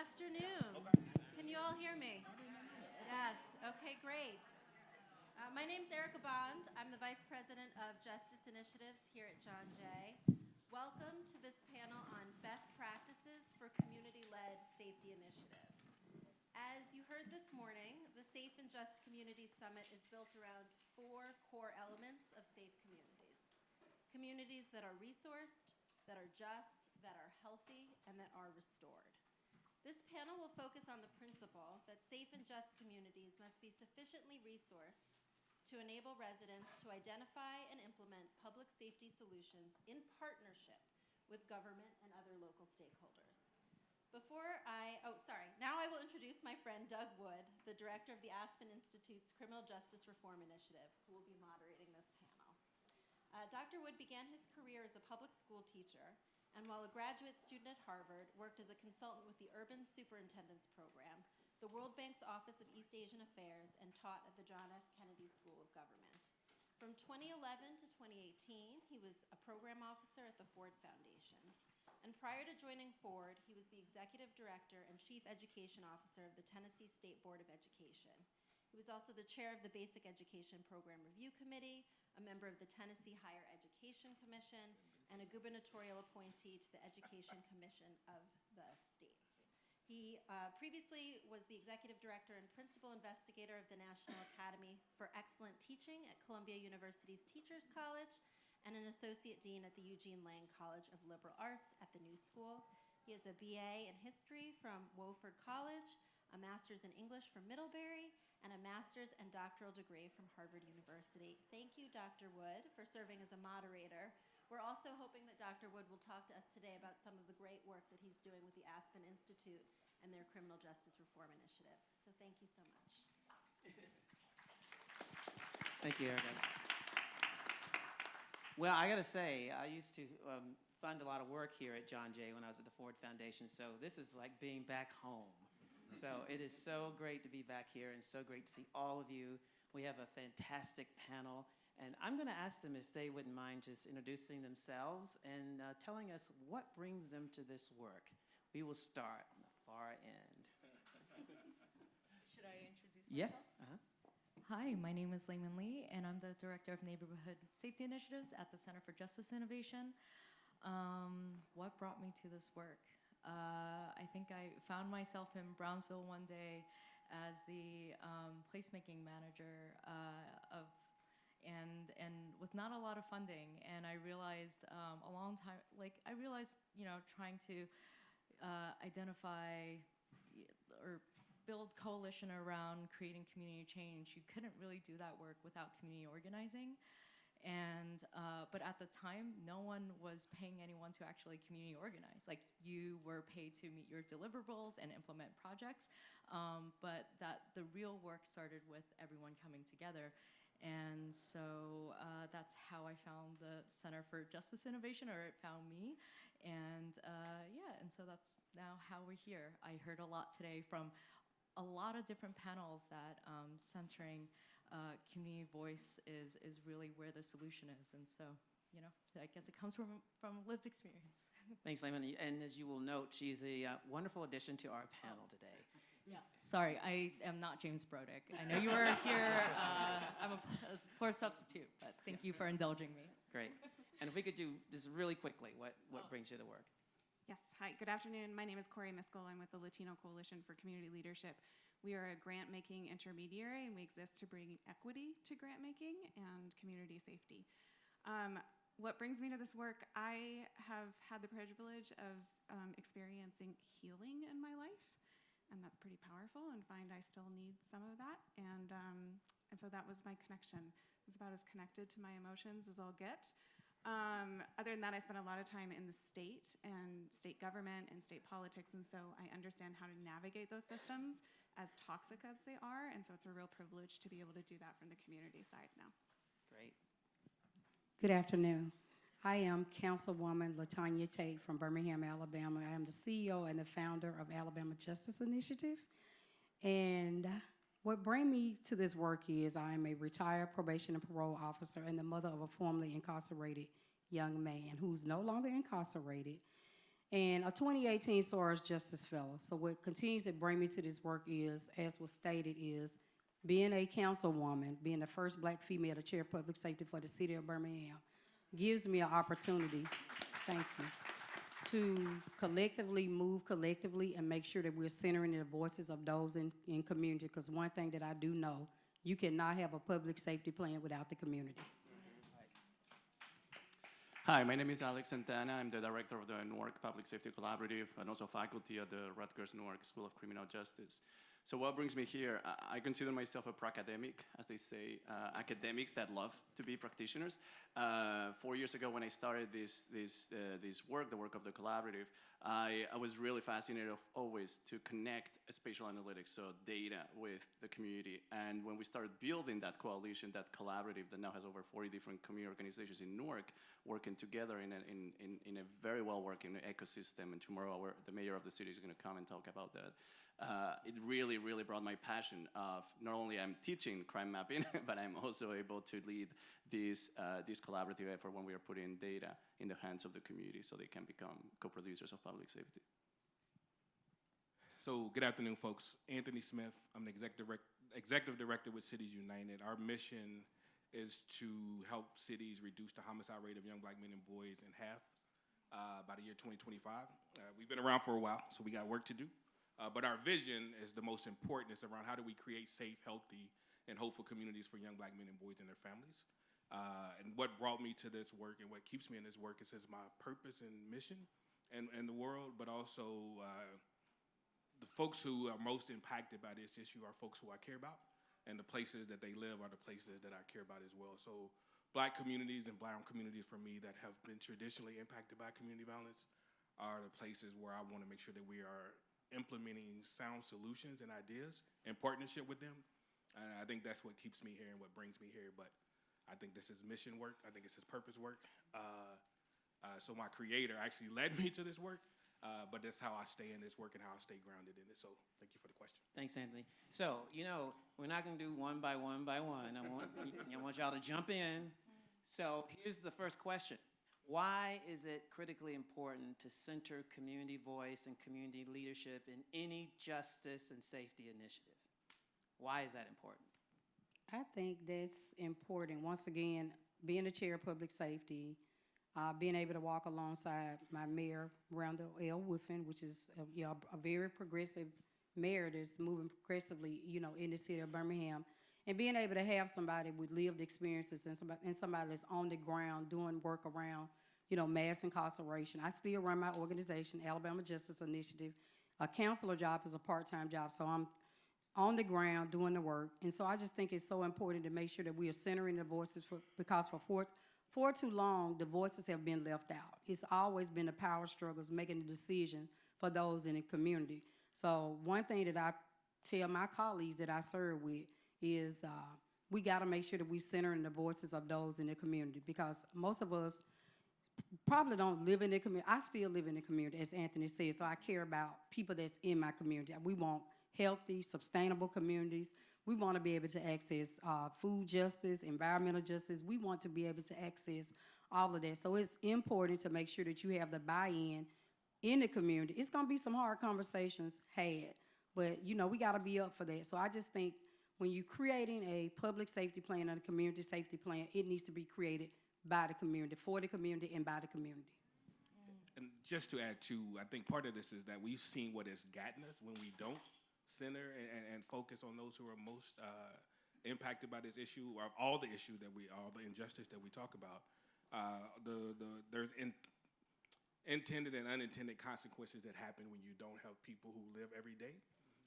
afternoon. Can you all hear me? Yes. Okay, great. My name's Erica Bond. I'm the Vice President of Justice Initiatives here at John Jay. Welcome to this panel on best practices for community-led safety initiatives. As you heard this morning, the Safe and Just Communities Summit is built around 4 core elements of safe communities. Communities that are resourced, that are just, that are healthy, and that are restored. This panel will focus on the principle that safe and just communities must be sufficiently resourced to enable residents to identify and implement public safety solutions in partnership with government and other local stakeholders. Now I will introduce my friend Doug Wood, the director of the Aspen Institute's Criminal Justice Reform Initiative, who will be moderating this panel. Dr. Wood began his career as a public school teacher, and while a graduate student at Harvard, worked as a consultant with the Urban Superintendents Program, the World Bank's Office of East Asian Affairs, and taught at the John F. Kennedy School of Government. From 2011 to 2018, he was a program officer at the Ford Foundation. And prior to joining Ford, he was the executive director and chief education officer of the Tennessee State Board of Education. He was also the chair of the Basic Education Program Review Committee, a member of the Tennessee Higher Education Commission, and a gubernatorial appointee to the Education Commission of the states. He previously was the executive director and principal investigator of the National Academy for Excellent Teaching at Columbia University's Teachers College, and an associate dean at the Eugene Lang College of Liberal Arts at the New School. He has a BA in history from Wofford College, a master's in English from Middlebury, and a master's and doctoral degree from Harvard University. Thank you, Dr. Wood, for serving as a moderator. We're also hoping that Dr. Wood will talk to us today about some of the great work that he's doing with the Aspen Institute and their Criminal Justice Reform Initiative. So thank you so much. Thank you, Erica. Well, I got to say, I used to fund a lot of work here at John Jay when I was at the Ford Foundation, so this is like being back home. So it is so great to be back here and so great to see all of you. We have a fantastic panel, and I'm going to ask them if they wouldn't mind just introducing themselves and telling us what brings them to this work. We will start on the far end. Should I introduce myself? Yes. Hi, my name is Layman Lee, and I'm the Director of Neighborhood Safety Initiatives at the Center for Justice Innovation. What brought me to this work? I think I found myself in Brownsville one day as the placemaking manager and with not a lot of funding, and I realized trying to identify or build coalition around creating community change, you couldn't really do that work without community organizing. And but at the time, no one was paying anyone to actually community organize. Like, you were paid to meet your deliverables and implement projects, but that the real work started with everyone coming together. And so that's how I found the Center for Justice Innovation, or it found me. And and so that's now how we're here. I heard a lot today from a lot of different panels that centering community voice is really where the solution is. And so, I guess it comes from lived experience. Thanks, Layman. And as you will note, she's a wonderful addition to our panel today. Yes. Sorry, I am not James Brodick. I know you were here. I'm a poor substitute, but thank you for indulging me. Great. And if we could do this really quickly, what brings you to work? Yes, hi, good afternoon. My name is Corey Miskell. I'm with the Latino Coalition for Community Leadership. We are a grant-making intermediary, and we exist to bring equity to grant-making and community safety. What brings me to this work, I have had the privilege of experiencing healing in my life, and that's pretty powerful, and find I still need some of that, and so that was my connection. It's about as connected to my emotions as I'll get. Other than that, I spent a lot of time in the state and state government and state politics, and so I understand how to navigate those systems, as toxic as they are, and so it's a real privilege to be able to do that from the community side now. Great. Good afternoon. I am Councilwoman LaTanya Tate from Birmingham, Alabama. I am the CEO and the founder of Alabama Justice Initiative. And what brings me to this work is I am a retired probation and parole officer and the mother of a formerly incarcerated young man who's no longer incarcerated. and a 2018 SARS Justice Fellow. So what continues to bring me to this work is, as was stated, is being a councilwoman, being the first black female to chair public safety for the city of Birmingham, gives me an opportunity, thank you, to collectively move collectively and make sure that we're centering the voices of those in community. Because one thing that I do know, you cannot have a public safety plan without the community. Hi, my name is Alex Santana. I'm the director of the Newark Public Safety Collaborative and also faculty at the Rutgers Newark School of Criminal Justice. So what brings me here? I consider myself a pra-academic, as they say, academics that love to be practitioners. 4 years ago when I started this work, the work of the collaborative, I was really fascinated always to connect spatial analytics, so data, with the community. And when we started building that coalition, that collaborative that now has over 40 different community organizations in Newark working together in a very well-working ecosystem, and tomorrow the mayor of the city is going to come and talk about that. It really, really brought my passion of not only I'm teaching crime mapping, but I'm also able to lead this collaborative effort when we are putting data in the hands of the community so they can become co-producers of public safety. So good afternoon, folks. Anthony Smith. I'm the executive director with Cities United. Our mission is to help cities reduce the homicide rate of young black men and boys in half by the year 2025. We've been around for a while, so we got work to do. But our vision is the most important. It's around how do we create safe, healthy, and hopeful communities for young black men and boys and their families. And what brought me to this work and what keeps me in this work is my purpose and mission in the world, but also the folks who are most impacted by this issue are folks who I care about, and the places that they live are the places that I care about as well. So black communities and brown communities for me that have been traditionally impacted by community violence are the places where I want to make sure that we are implementing sound solutions and ideas in partnership with them. And I think that's what keeps me here and what brings me here. But I think this is mission work. I think it's his purpose work. So my creator actually led me to this work, but that's how I stay in this work and how I stay grounded in it. So thank you for the question. Thanks, Anthony. So, we're not going to do one by one by one. I want y'all to jump in. So here's the first question. Why is it critically important to center community voice and community leadership in any justice and safety initiative? Why is that important? I think that's important. Once again, being the chair of public safety, being able to walk alongside my mayor, Randall L. Woodfin, which is a very progressive mayor that's moving progressively, in the city of Birmingham, and being able to have somebody with lived experiences and somebody that's on the ground doing work around, mass incarceration. I still run my organization, Alabama Justice Initiative. A counselor job is a part-time job, so I'm on the ground doing the work. And so I just think it's so important to make sure that we are centering the voices because for too long, the voices have been left out. It's always been the power struggles making the decision for those in the community. So one thing that I tell my colleagues that I serve with is we got to make sure that we're centering the voices of those in the community, because most of us probably don't live in the community. I still live in the community, as Anthony said, so I care about people that's in my community. We want healthy, sustainable communities. We want to be able to access food justice, environmental justice. We want to be able to access all of that. So it's important to make sure that you have the buy-in in the community. It's going to be some hard conversations had, but, we got to be up for that. So I just think when you're creating a public safety plan and a community safety plan, it needs to be created by the community, for the community, and by the community. And just to add too, I think part of this is that we've seen what has gotten us when we don't center and focus on those who are most impacted by this issue, or all the issues all the injustice that we talk about. There's intended and unintended consequences that happen when you don't have people who live every day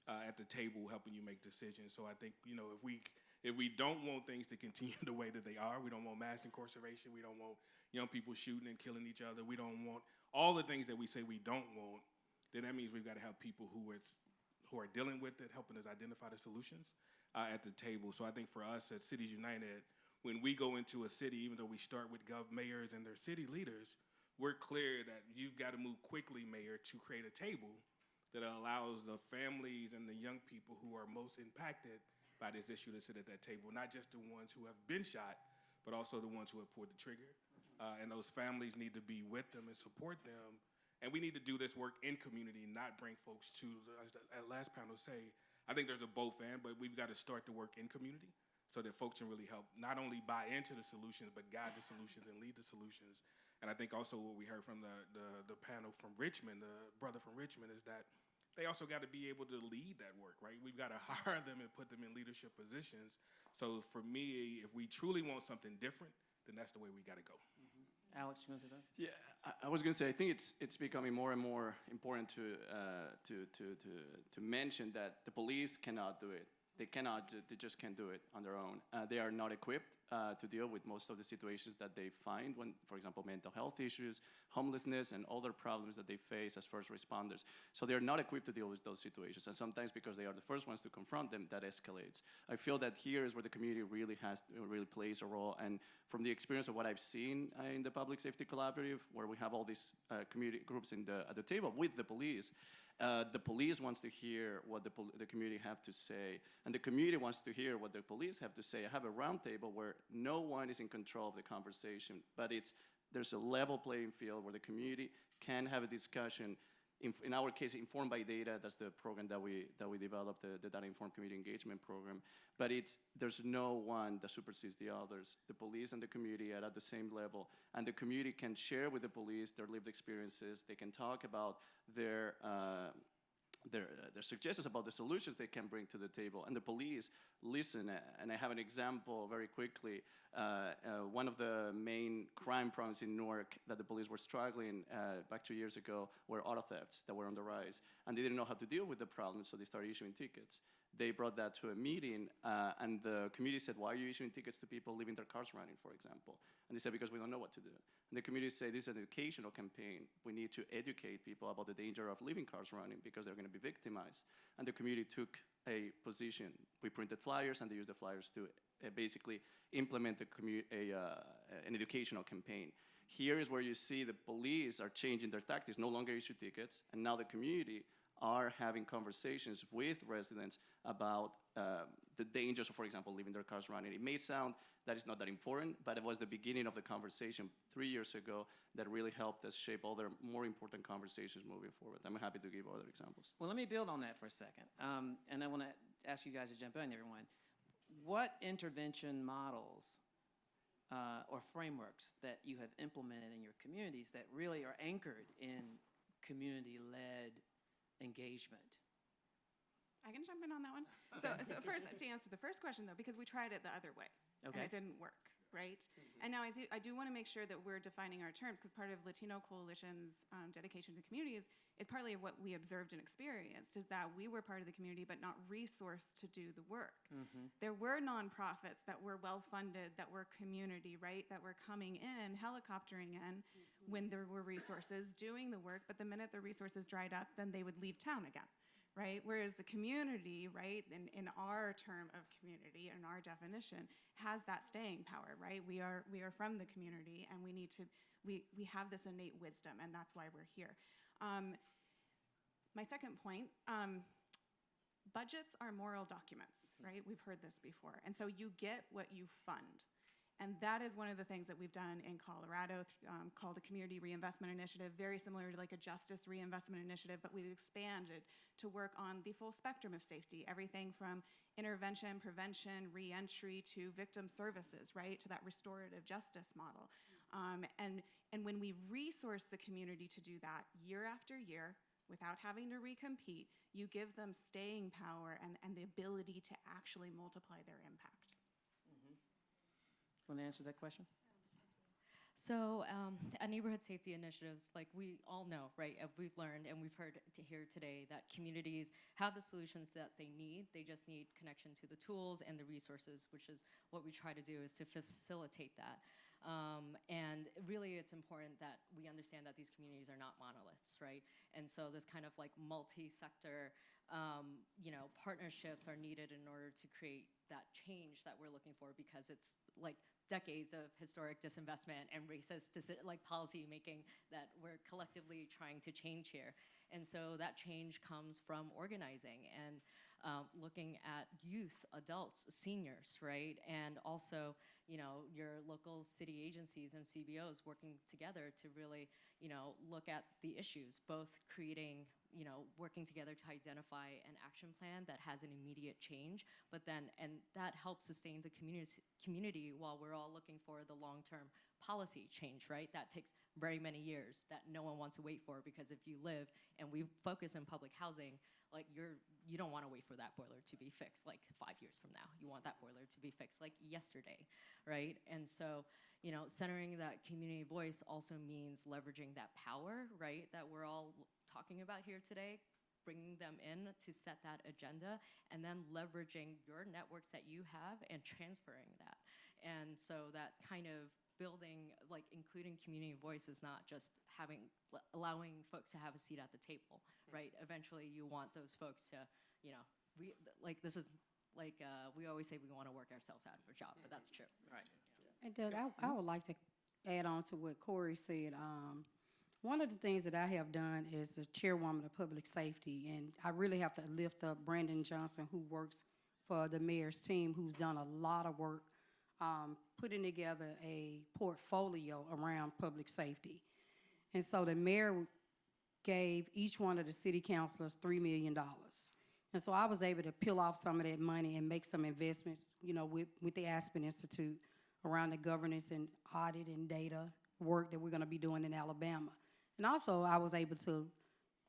at the table helping you make decisions. So I think, if we don't want things to continue the way that they are, we don't want mass incarceration, we don't want young people shooting and killing each other, we don't want all the things that we say we don't want, then that means we've got to have people who are dealing with it, helping us identify the solutions at the table. So I think for us at Cities United, when we go into a city, even though we start with mayors and their city leaders, we're clear that you've got to move quickly, Mayor, to create a table that allows the families and the young people who are most impacted by this issue to sit at that table, not just the ones who have been shot, but also the ones who have pulled the trigger. And those families need to be with them and support them And we need to do this work in community, not bring folks to, as the last panel say, I think there's a both and, but we've got to start the work in community so that folks can really help not only buy into the solutions, but guide the solutions and lead the solutions. And I think also what we heard from the panel from Richmond, the brother from Richmond, is that they also got to be able to lead that work, right? We've got to hire them and put them in leadership positions. So for me, if we truly want something different, then that's the way we got to go. Alex, you want to say something? Yeah, I was going to say, I think it's becoming more and more important to mention that the police cannot do it. They just can't do it on their own. They are not equipped to deal with most of the situations that they find when, for example, mental health issues, homelessness, and other problems that they face as first responders. So they're not equipped to deal with those situations. And sometimes because they are the first ones to confront them, that escalates. I feel that here is where the community really plays a role. And from the experience of what I've seen in the Public Safety Collaborative, where we have all these community groups at the table with the police wants to hear what the community have to say, and the community wants to hear what the police have to say. I have a round table where no one is in control of the conversation, but there's a level playing field where the community can have a discussion. In our case, informed by data. That's the program that we developed, the Data Informed Community Engagement Program. But there's no one that supersedes the others. The police and the community are at the same level, and the community can share with the police their lived experiences. They can talk about their suggestions about the solutions they can bring to the table, and the police listen. And I have an example very quickly. One of the main crime problems in Newark that the police were struggling back 2 years ago were auto thefts that were on the rise, and they didn't know how to deal with the problem, so they started issuing tickets. They brought that to a meeting, and the community said, "Why are you issuing tickets to people leaving their cars running, for example?" And they said, "Because we don't know what to do." And the community said, "This is an educational campaign. We need to educate people about the danger of leaving cars running because they're going to be victimized." And the community took a position. We printed flyers, and they used the flyers to basically implement an educational campaign. Here is where you see the police are changing their tactics, no longer issue tickets, and now the community are having conversations with residents about the dangers of, for example, leaving their cars running. It may sound that it's not that important, but it was the beginning of the conversation 3 years ago that really helped us shape other more important conversations moving forward. I'm happy to give other examples. Well, let me build on that for a second. And I want to ask you guys to jump in, everyone. What intervention models or frameworks that you have implemented in your communities that really are anchored in community-led engagement? I can jump in on that one. So first, to answer the first question, though, because we tried it the other way, and it didn't work, right? And now I do want to make sure that we're defining our terms, because part of Latino Coalition's dedication to the community is partly what we observed and experienced, is that we were part of the community but not resourced to do the work. There were nonprofits that were well-funded, that were community, right, that were coming in, helicoptering in when there were resources, doing the work, but the minute the resources dried up, then they would leave town again. Right? Whereas the community, right, in our term of community, in our definition, has that staying power, right? We are from the community, and we have this innate wisdom, and that's why we're here. My second point, budgets are moral documents, right? We've heard this before. And so you get what you fund. And that is one of the things that we've done in Colorado called a Community Reinvestment Initiative, very similar to like a Justice Reinvestment Initiative, but we've expanded to work on the full spectrum of safety, everything from intervention, prevention, reentry, to victim services, right, to that restorative justice model. And when we resource the community to do that year after year, without having to recompete, you give them staying power and the ability to actually multiply their impact. Want to answer that question? So at Neighborhood Safety Initiatives, like we all know, right, we've learned and we've heard here today that communities have the solutions that they need. They just need connection to the tools and the resources, which is what we try to do, is to facilitate that. And really it's important that we understand that these communities are not monoliths, right? And so this kind of like multi-sector partnerships are needed in order to create that change that we're looking for, because it's like decades of historic disinvestment and racist policy making that we're collectively trying to change here. And so that change comes from organizing. And looking at youth, adults, seniors, right? And also, your local city agencies and CBOs working together to really, look at the issues, both creating, working together to identify an action plan that has an immediate change, and that helps sustain the community while we're all looking for the long-term policy change, right? That takes very many years that no one wants to wait for, because if you live and we focus in public housing, like you don't want to wait for that boiler to be fixed like 5 years from now. You want that boiler to be fixed like yesterday, right? And so, centering that community voice also means leveraging that power, right, that we're all talking about here today, bringing them in to set that agenda, and then leveraging your networks that you have and transferring that. And so that kind of building, like including community voice, is not just allowing folks to have a seat at the table, right? Eventually you want those folks to, we always say we want to work ourselves out of a job, but that's true. Right. And Doug, I would like to add on to what Corey said. One of the things that I have done as the chairwoman of public safety, and I really have to lift up Brandon Johnson, who works for the mayor's team, who's done a lot of work putting together a portfolio around public safety. And so the mayor gave each one of the city councilors $3 million. And so I was able to peel off some of that money and make some investments, with the Aspen Institute around the governance and audit and data work that we're going to be doing in Alabama. And also I was able to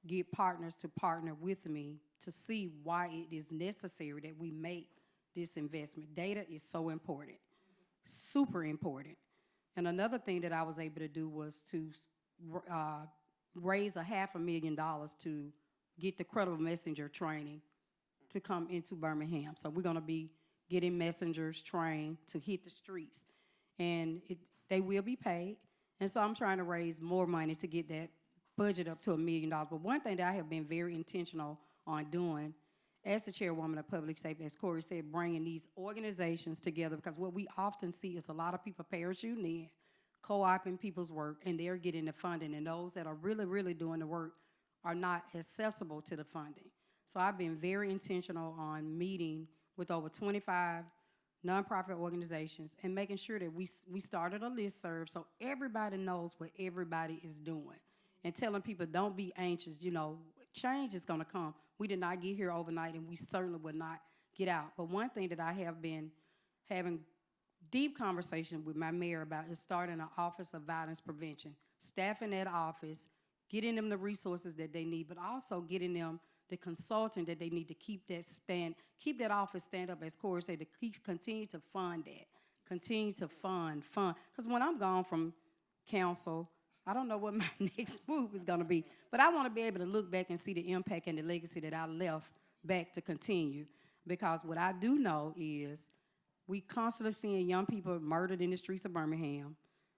get partners to partner with me to see why it is necessary that we make this investment. Data is so important, super important. And another thing that I was able to do was to raise $500,000 to get the credible messenger training to come into Birmingham. So we're going to be getting messengers trained to hit the streets, and they will be paid. And so I'm trying to raise more money to get that budget up to $1 million. But one thing that I have been very intentional on doing as the chairwoman of public safety, as Corey said, bringing these organizations together, because what we often see is a lot of people parachuting in, co-opting people's work, and they're getting the funding, and those that are really, really doing the work are not accessible to the funding. So I've been very intentional on meeting with over 25 nonprofit organizations and making sure that we started a listserv so everybody knows what everybody is doing, and telling people, don't be anxious, change is going to come. We did not get here overnight, and we certainly would not get out. But one thing that I have been having deep conversation with my mayor about is starting an Office of Violence Prevention, staffing that office, getting them the resources that they need, but also getting them the consultant that they need to keep that office stand up, as Corey said, to continue to fund that, continue to fund. Because when I'm gone from council, I don't know what my next move is going to be, but I want to be able to look back and see the impact and the legacy that I left back to continue. Because what I do know is we constantly seeing young people murdered in the streets of Birmingham.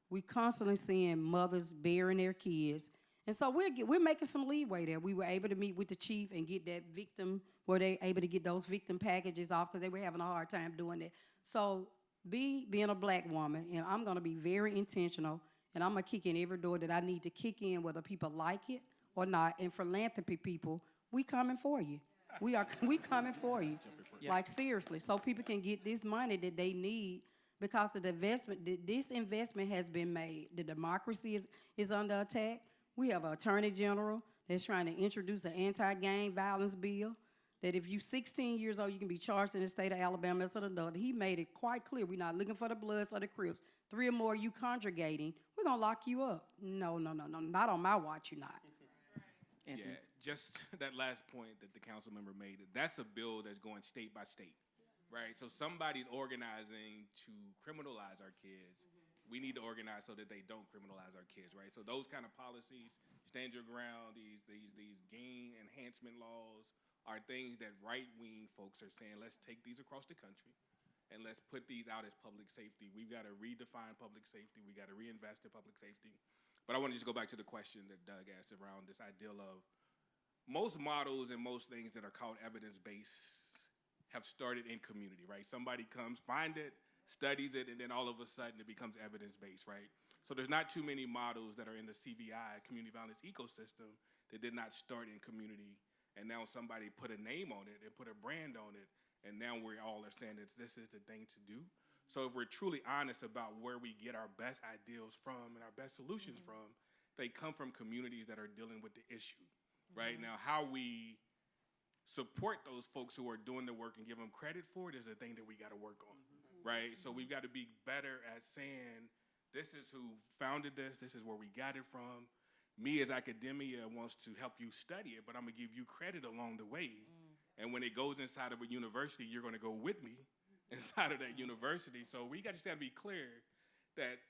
We constantly seeing mothers burying their kids. And so we're making some leeway there. We were able to meet with the chief and get that victim, were they able to get those victim packages off, because they were having a hard time doing that. So being a black woman, I'm going to be very intentional, and I'm going to kick in every door that I need to kick in, whether people like it or not. And philanthropy people, we coming for you. We coming for you. Yeah. Like, seriously, so people can get this money that they need, because of the investment, this investment has been made. The democracy is under attack. We have an attorney general that's trying to introduce an anti-gang violence bill, that if you're 16 years old, you can be charged in the state of Alabama as an adult. He made it quite clear, we're not looking for the Bloods or the Crips. 3 or more you congregating, we're going to lock you up. No, not on my watch, you're not. Anthony? Yeah, just that last point that the council member made, that's a bill that's going state by state, right? So somebody's organizing to criminalize our kids. We need to organize so that they don't criminalize our kids, right? So those kind of policies, stand your ground, these gang enhancement laws are things that right-wing folks are saying, let's take these across the country and let's put these out as public safety. We've got to redefine public safety. We got to reinvest in public safety. But I want to just go back to the question that Doug asked around this ideal of most models and most things that are called evidence-based have started in community, right? Somebody comes, find it, studies it, and then all of a sudden it becomes evidence-based, right? So there's not too many models that are in the CVI, community violence ecosystem, that did not start in community and now somebody put a name on it and put a brand on it, and now we all are saying that this is the thing to do. So if we're truly honest about where we get our best ideals from and our best solutions from, they come from communities that are dealing with the issue, right? Now, how we support those folks who are doing the work and give them credit for it is the thing that we got to work on, right? So we've got to be better at saying, this is who founded this is where we got it from. Me as academia wants to help you study it, but I'm gonna give you credit along the way. And when it goes inside of a university, you're gonna go with me inside of that university. So we just gotta be clear that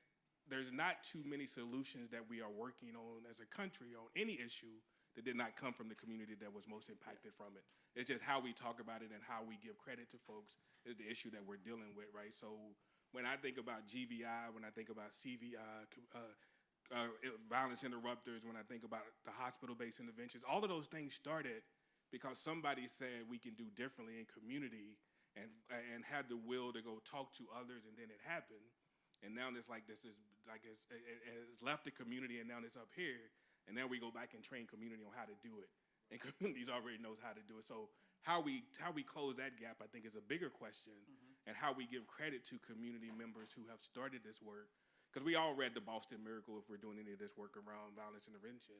there's not too many solutions that we are working on as a country on any issue that did not come from the community that was most impacted from it. It's just how we talk about it and how we give credit to folks is the issue that we're dealing with, right? So when I think about GVI, when I think about CVI, violence interrupters, when I think about the hospital-based interventions, all of those things started because somebody said we can do differently in community and had the will to go talk to others, and then it happened. And now it's like it has left the community, and now it's up here. And now we go back and train community on how to do it. And communities already knows how to do it. So how we close that gap, I think, is a bigger question, and how we give credit to community members who have started this work. Because we all read the Boston Miracle if we're doing any of this work around violence intervention.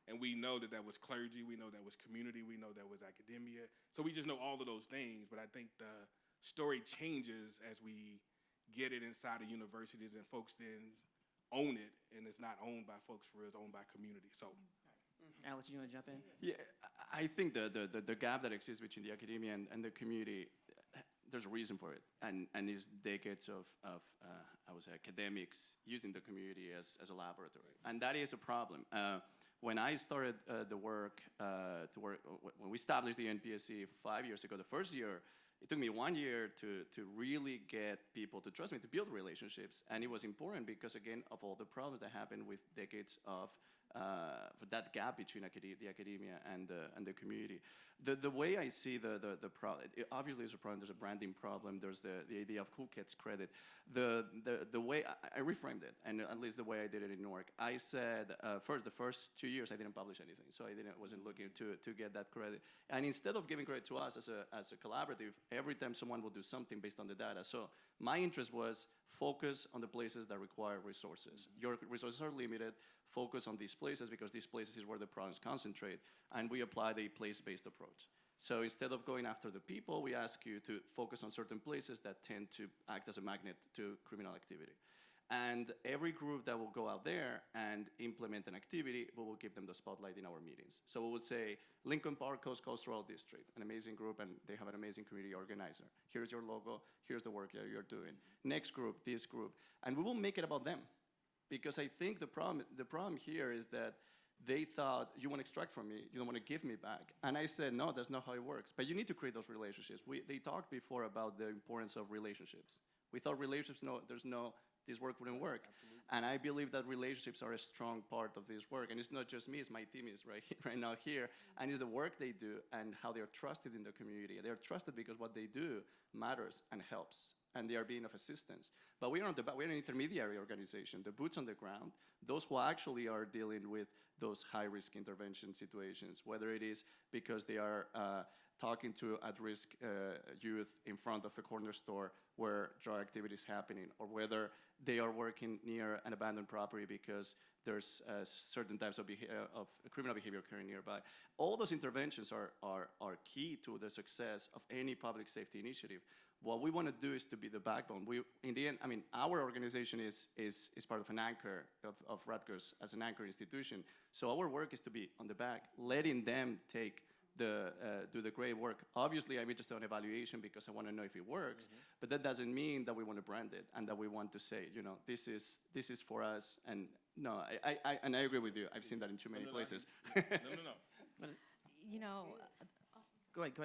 And we know that was clergy, we know that was community, we know that was academia. So we just know all of those things. But I think the story changes as we get it inside of universities and folks then own it, and it's not owned by folks for real, it's owned by community. So, Alex, you want to jump in? Yeah, I think the gap that exists between the academia and the community, there's a reason for it, and it's decades of I would say academics using the community as a laboratory, and that is a problem. When I started when we established the NPSC 5 years ago, the first year, it took me 1 year to really get people to trust me, to build relationships. And it was important because, again, of all the problems that happened with decades of that gap between the academia and the community. The way I see the problem, obviously there's a problem, there's a branding problem, there's the idea of who gets credit. The way I reframed it, and at least the way I did it in Newark, I said, the first 2 years I didn't publish anything, so I wasn't looking to get that credit. And instead of giving credit to us as a collaborative, every time someone will do something based on the data. So my interest was focus on the places that require resources. Your resources are limited, focus on these places because these places is where the problems concentrate, and we apply the place-based approach. So instead of going after the people, we ask you to focus on certain places that tend to act as a magnet to criminal activity. And every group that will go out there and implement an activity, we will give them the spotlight in our meetings. So we would say, Lincoln Park Coast Cultural District, an amazing group, and they have an amazing community organizer. Here's your logo, here's the work that you're doing. Next group, this group. And we will make it about them. Because I think the problem here is that they thought, you want to extract from me, you don't want to give me back. And I said, no, that's not how it works. But you need to create those relationships. They talked before about the importance of relationships. We thought relationships, this work wouldn't work. Absolutely. And I believe that relationships are a strong part of this work. And it's not just me, it's my team is right now here. And it's the work they do and how they're trusted in the community. They're trusted because what they do matters and helps. And they are being of assistance. But we're an intermediary organization, the boots on the ground, those who actually are dealing with those high-risk intervention situations, whether it is because they are talking to at-risk youth in front of a corner store where drug activity is happening, or whether they are working near an abandoned property because there's certain types of criminal behavior occurring nearby. All those interventions are key to the success of any public safety initiative. What we want to do is to be the backbone. In the end, our organization is part of an anchor of Rutgers as an anchor institution. So our work is to be on the back, letting them do the great work. Obviously, I'm interested in evaluation because I want to know if it works, but that doesn't mean that we want to brand it and that we want to say, this is for us. And no, I agree with you. I've seen that in too many places. No. Go ahead,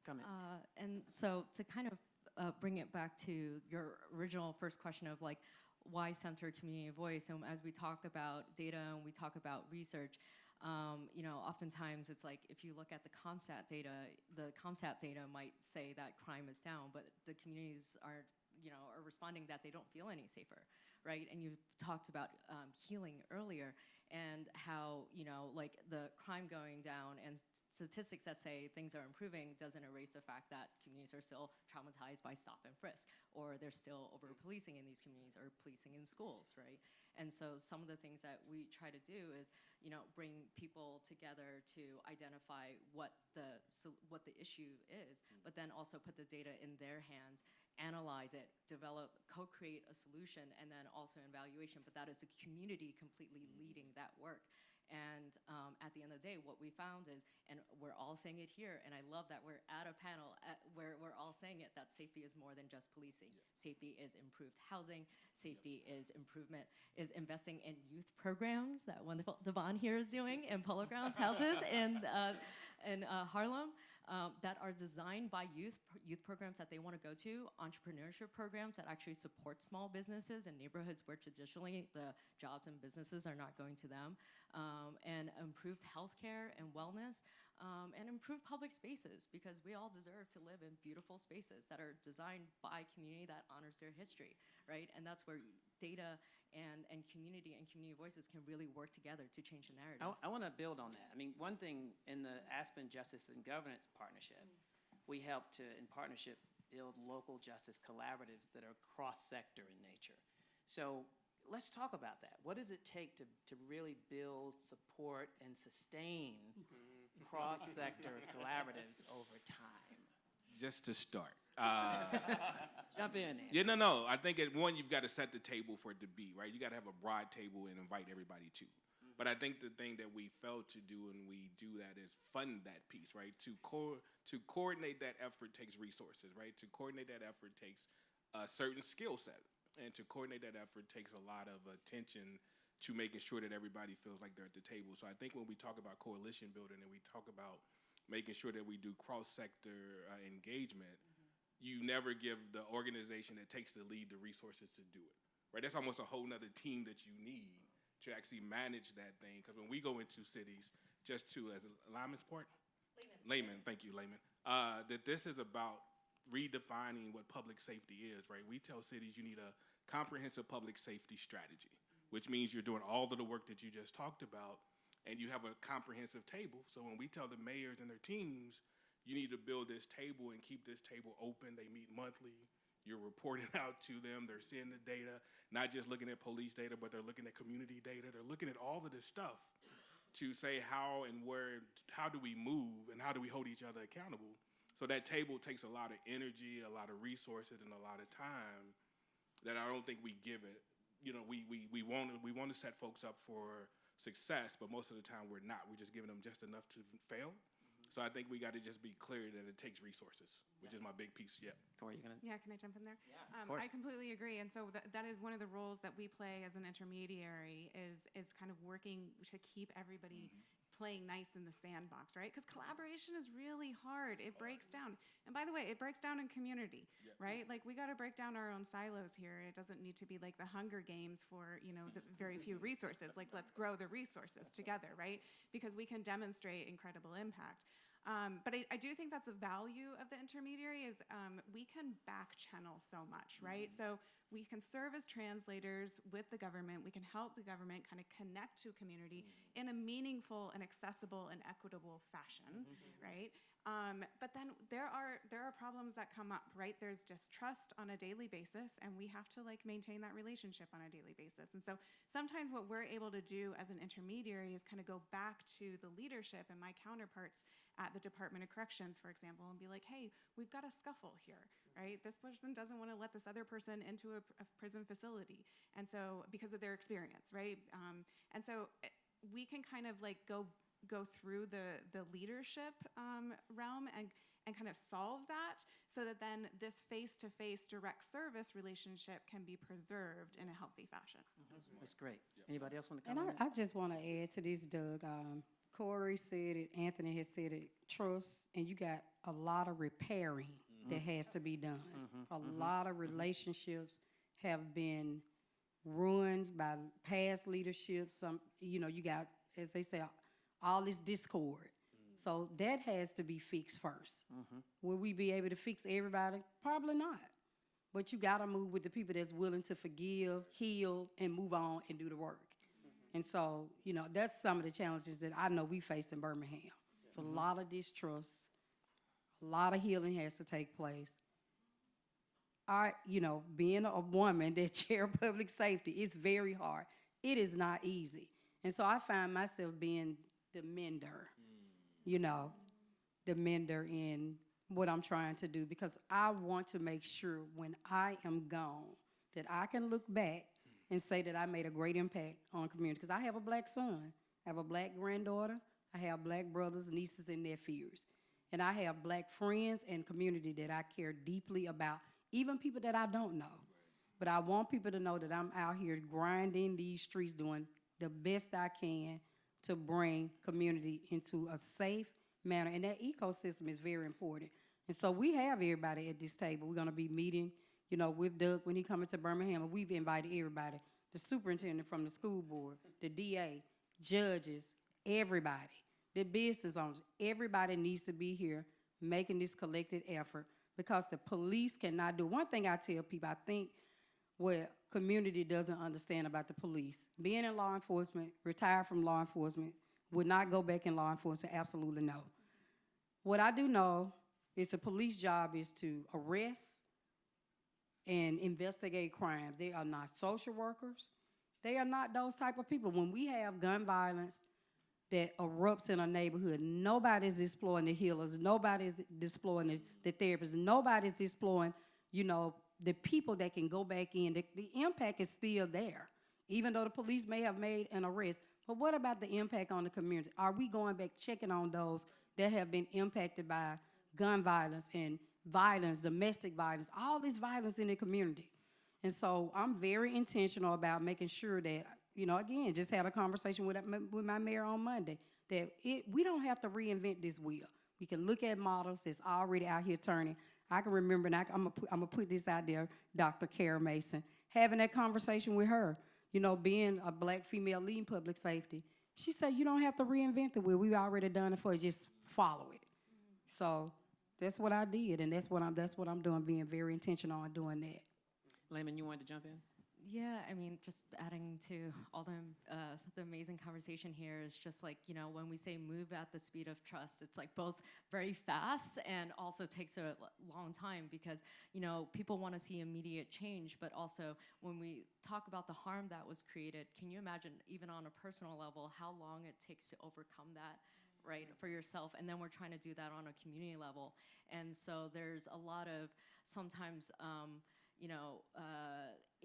comment. And so to kind of bring it back to your original first question of like, why center community voice? And as we talk about data and we talk about research, oftentimes it's like if you look at the CompStat data might say that crime is down, but the communities are responding that they don't feel any safer, right? And you talked about healing earlier and how, like the crime going down and statistics that say things are improving doesn't erase the fact that communities are still traumatized by stop and frisk, or they're still over-policing in these communities or policing in schools, right? And so some of the things that we try to do is, bring people together to identify what the issue is, but then also put the data in their hands, analyze it, develop, co-create a solution, and then also an evaluation. But that is the community completely leading that work. And at the end of the day, what we found is, and we're all saying it here, and I love that we're at a panel where we're all saying it, that safety is more than just policing. Yeah. Safety is improved housing. Safety is investing in youth programs that wonderful Devon here is doing in Polo Grounds houses in Harlem. That are designed by youth programs that they want to go to, entrepreneurship programs that actually support small businesses in neighborhoods where traditionally the jobs and businesses are not going to them, and improved healthcare and wellness, and improved public spaces, because we all deserve to live in beautiful spaces that are designed by community that honors their history, right? And that's where data and community voices can really work together to change the narrative. I want to build on that. I mean, one thing in the Aspen Justice and Governance Partnership, we help to, in partnership, build local justice collaboratives that are cross-sector in nature. So let's talk about that. What does it take to really build, support, and sustain cross-sector collaboratives over time? Just to start. Jump in. Andy. Yeah, no. I think one, you've got to set the table for it to be, right? You got to have a broad table and invite everybody to. But I think the thing that we fail to do, and we do that, is fund that piece, right? To coordinate that effort takes resources, right? To coordinate that effort takes a certain skill set. And to coordinate that effort takes a lot of attention to making sure that everybody feels like they're at the table. So I think when we talk about coalition building and we talk about making sure that we do cross-sector engagement, you never give the organization that takes the lead the resources to do it, right? That's almost a whole nother team that you need to actually manage that thing. Because when we go into cities, just to, as a layman's part? Layman, thank you, layman. That this is about redefining what public safety is, right? We tell cities you need a comprehensive public safety strategy, which means you're doing all of the work that you just talked about, and you have a comprehensive table. So when we tell the mayors and their teams, you need to build this table and keep this table open. They meet monthly. You're reporting out to them. They're seeing the data, not just looking at police data, but they're looking at community data. They're looking at all of this stuff to say how and where, how do we move and how do we hold each other accountable. So that table takes a lot of energy, a lot of resources, and a lot of time that I don't think we give it. We want to set folks up for success, but most of the time we're not. We're just giving them just enough to fail. So I think we got to just be clear that it takes resources, which is my big piece. Yeah. Corey, you gonna? Yeah, can I jump in there? Yeah, of course. I completely agree, and so that is one of the roles that we play as an intermediary is kind of working to keep everybody playing nice in the sandbox, right? Because collaboration is really hard. It breaks down, and by the way, it breaks down in community, right? Like we got to break down our own silos here. It doesn't need to be like the Hunger Games for the very few resources. Like let's grow the resources together, right? Because we can demonstrate incredible impact. But I do think that's a value of the intermediary is we can back channel so much, right? So we can serve as translators with the government. We can help the government kind of connect to a community in a meaningful and accessible and equitable fashion, right? But then there are problems that come up, right? There's distrust on a daily basis, and we have to like maintain that relationship on a daily basis. And so sometimes what we're able to do as an intermediary is kind of go back to the leadership and my counterparts at the Department of Corrections, for example, and be like, hey, we've got a scuffle here, right? This person doesn't want to let this other person into a prison facility, and so because of their experience, right? And so we can kind of like go through the leadership realm and kind of solve that so that then this face-to-face direct service relationship can be preserved in a healthy fashion. That's great. Anybody else want to And come in? I just want to add to this, Doug. Corey said it, Anthony has said it, trust, and you got a lot of repairing that has to be done. A lot of relationships have been ruined by past leadership. Some, you got, as they say, all this discord. So that has to be fixed first. Will we be able to fix everybody? Probably not. But you got to move with the people that's willing to forgive, heal, and move on and do the work. And so, that's some of the challenges that I know we face in Birmingham. It's a lot of distrust. A lot of healing has to take place. Being a woman that chair public safety, it's very hard. It is not easy. And so I find myself being the mender, the mender in what I'm trying to do, because I want to make sure when I am gone that I can look back and say that I made a great impact on the community. Because I have a black son, I have a black granddaughter, I have black brothers, nieces, and nephews. And I have black friends and community that I care deeply about, even people that I don't know. But I want people to know that I'm out here grinding these streets, doing the best I can to bring community into a safe manner. And that ecosystem is very important. And so we have everybody at this table. We're going to be meeting, with Doug when he comes to Birmingham. And we've invited everybody, the superintendent from the school board, the DA, judges, everybody, the business owners. Everybody needs to be here making this collective effort, because the police cannot do. One thing I tell people, I think what community doesn't understand about the police, being in law enforcement, retired from law enforcement, would not go back in law enforcement, absolutely no. What I do know is the police job is to arrest and investigate crimes. They are not social workers. They are not those type of people. When we have gun violence that erupts in a neighborhood, nobody's deploying the healers, nobody's deploying the therapists, nobody's deploying, the people that can go back in. The impact is still there, even though the police may have made an arrest. But what about the impact on the community? Are we going back checking on those that have been impacted by gun violence and violence, domestic violence, all this violence in the community? And so I'm very intentional about making sure that, again, just had a conversation with my mayor on Monday, that we don't have to reinvent this wheel. We can look at models that's already out here turning. I can remember, and I'm gonna put this out there, Dr. Kara Mason, having that conversation with her, being a black female leading public safety. She said, you don't have to reinvent the wheel. We've already done it for you. Just follow it. So that's what I did, and that's what I'm doing, being very intentional on doing that. Layman, you wanted to jump in? Yeah, I mean, just adding to all the amazing conversation here is just like, when we say move at the speed of trust, it's like both very fast and also takes a long time, because, people want to see immediate change, but also when we talk about the harm that was created, can you imagine, even on a personal level, how long it takes to overcome that, right, for yourself? And then we're trying to do that on a community level. And so there's a lot of sometimes,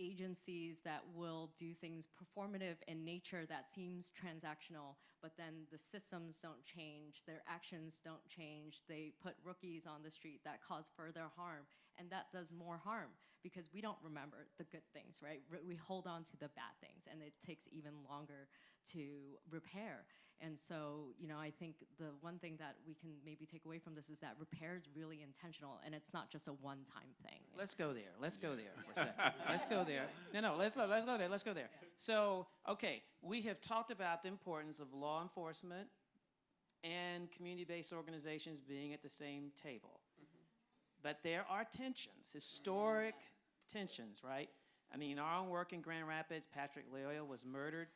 agencies that will do things performative in nature that seems transactional, but then the systems don't change, their actions don't change. They put rookies on the street that cause further harm, and that does more harm because we don't remember the good things, right? We hold on to the bad things, and it takes even longer to repair. And so, I think the one thing that we can maybe take away from this is that repair is really intentional, and it's not just a one-time thing. Let's go there. Let's go there for a second. Let's go there. No, let's go there. Let's go there. So, okay, we have talked about the importance of law enforcement and community-based organizations being at the same table. But there are tensions, historic tensions, right? I mean, our own work in Grand Rapids, Patrick Loyola was murdered,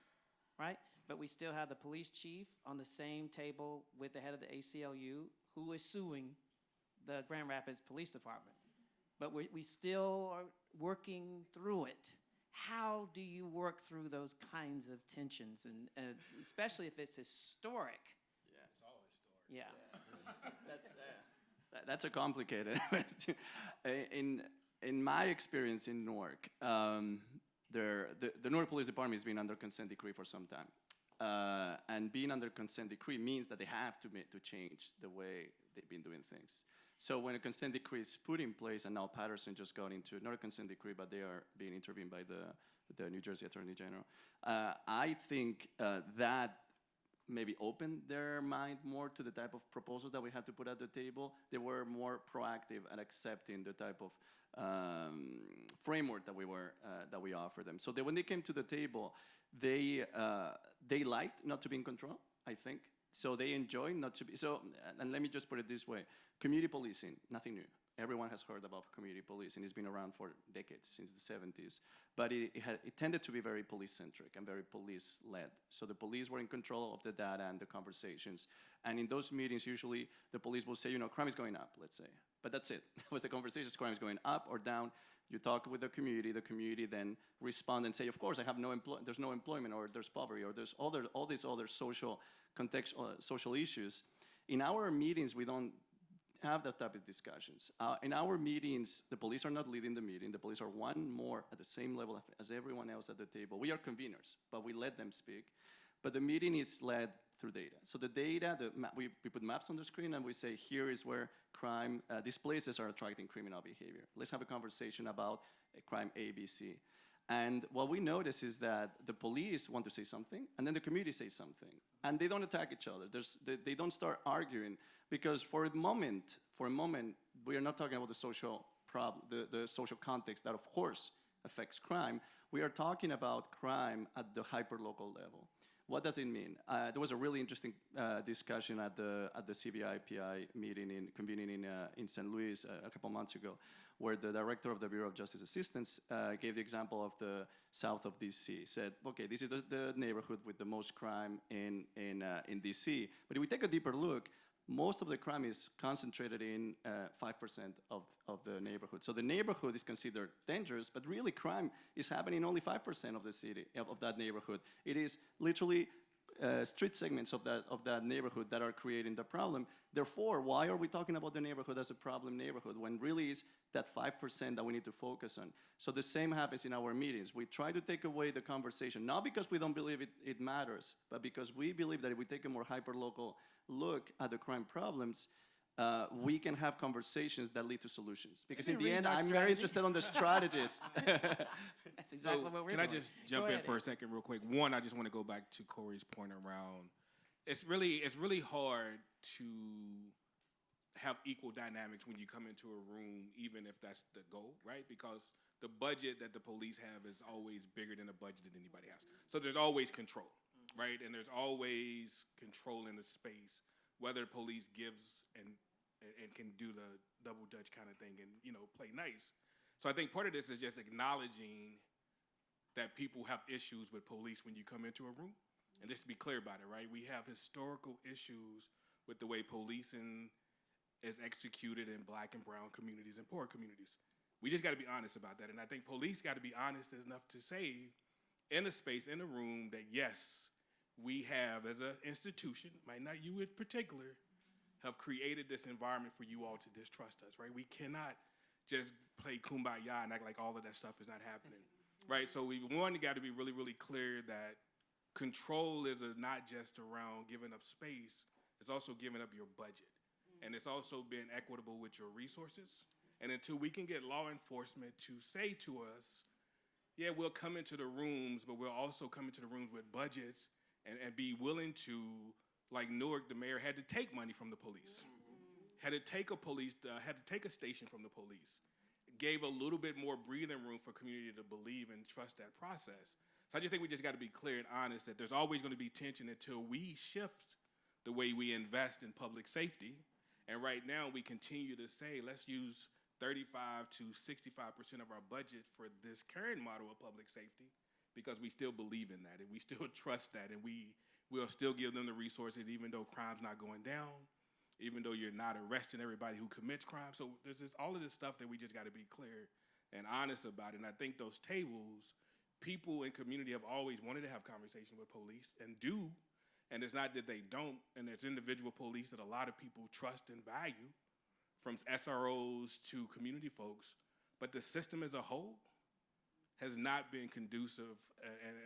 right? But we still have the police chief on the same table with the head of the ACLU, who is suing the Grand Rapids Police Department. But we still are working through it. How do you work through those kinds of tensions, and especially if it's historic? Yeah, it's all historic. Yeah. That's a complicated question. In my experience in Newark, the Newark Police Department has been under consent decree for some time. And being under consent decree means that they have to change the way they've been doing things. So when a consent decree is put in place, and now Patterson just got into not a consent decree, but they are being intervened by the New Jersey Attorney General, I think that maybe opened their mind more to the type of proposals that we had to put at the table. They were more proactive at accepting the type of framework that we offered them. So when they came to the table, they liked not to be in control, I think. So they enjoy not to be. So, and let me just put it this way. Community policing, nothing new. Everyone has heard about community policing. It's been around for decades, since the 70s. But it tended to be very police-centric and very police-led. So the police were in control of the data and the conversations. And in those meetings, usually the police will say, you know, crime is going up, let's say. But that's it. That was the conversation. Crime is going up or down. You talk with the community then respond and say, of course, there's no employment, or there's poverty, or there's all these other social context, social issues. In our meetings, we don't have that type of discussions. In our meetings, the police are not leading the meeting. The police are one more at the same level as everyone else at the table. We are conveners, but we let them speak. But the meeting is led through data. So the data, we put maps on the screen and we say, here is where crime, these places are attracting criminal behavior. Let's have a conversation about crime A, B, C. And what we notice is that the police want to say something, and then the community says something. And they don't attack each other. They don't start arguing, because for a moment, we are not talking about the social problem, the social context that, of course, affects crime. We are talking about crime at the hyper-local level. What does it mean? There was a really interesting discussion at the CBI-PI meeting convening in St. Louis a couple months ago, where the director of the Bureau of Justice Assistance gave the example of the south of DC. Said, okay, this is the neighborhood with the most crime in DC. But if we take a deeper look, most of the crime is concentrated in 5% of the neighborhood. So the neighborhood is considered dangerous, but really crime is happening in only 5% of the city, of that neighborhood. It is literally street segments of that neighborhood that are creating the problem. Therefore, why are we talking about the neighborhood as a problem neighborhood when really is that 5% that we need to focus on? So the same happens in our meetings. We try to take away the conversation, not because we don't believe it matters, but because we believe that if we take a more hyper-local look at the crime problems, we can have conversations that lead to solutions. Because in the end, I'm very interested on the strategies. That's exactly what we're doing. Can I just jump in for a second real quick? One, I just want to go back to Corey's point around, it's really hard to have equal dynamics when you come into a room, even if that's the goal, right? Because the budget that the police have is always bigger than the budget that anybody has. So there's always control, right? And there's always control in the space, whether police gives and can do the double dutch kind of thing and, you know, play nice. So I think part of this is just acknowledging that people have issues with police when you come into a room. And just to be clear about it, right? We have historical issues with the way policing is executed in Black and brown communities and poor communities. We just got to be honest about that. And I think police got to be honest enough to say in a space, in a room, that yes, we have, as an institution, might not you in particular, have created this environment for you all to distrust us, right? We cannot just play kumbaya and act like all of that stuff is not happening, right? So we got to be really, really clear that control is not just around giving up space, it's also giving up your budget. And it's also being equitable with your resources. And until we can get law enforcement to say to us, yeah, we'll come into the rooms, but we'll also come into the rooms with budgets and be willing to, like Newark, the mayor had to take money from the police, had to take a station from the police, gave a little bit more breathing room for community to believe and trust that process. So I just think we just got to be clear and honest that there's always going to be tension until we shift the way we invest in public safety. And right now we continue to say, let's use 35 to 65% of our budget for this current model of public safety, because we still believe in that and we still trust that, and we'll still give them the resources even though crime's not going down, even though you're not arresting everybody who commits crime. So there's all of this stuff that we just got to be clear and honest about. And I think those tables, people in community have always wanted to have conversation with police and do. And it's not that they don't, and there's individual police that a lot of people trust and value, from SROs to community folks, but the system as a whole has not been conducive,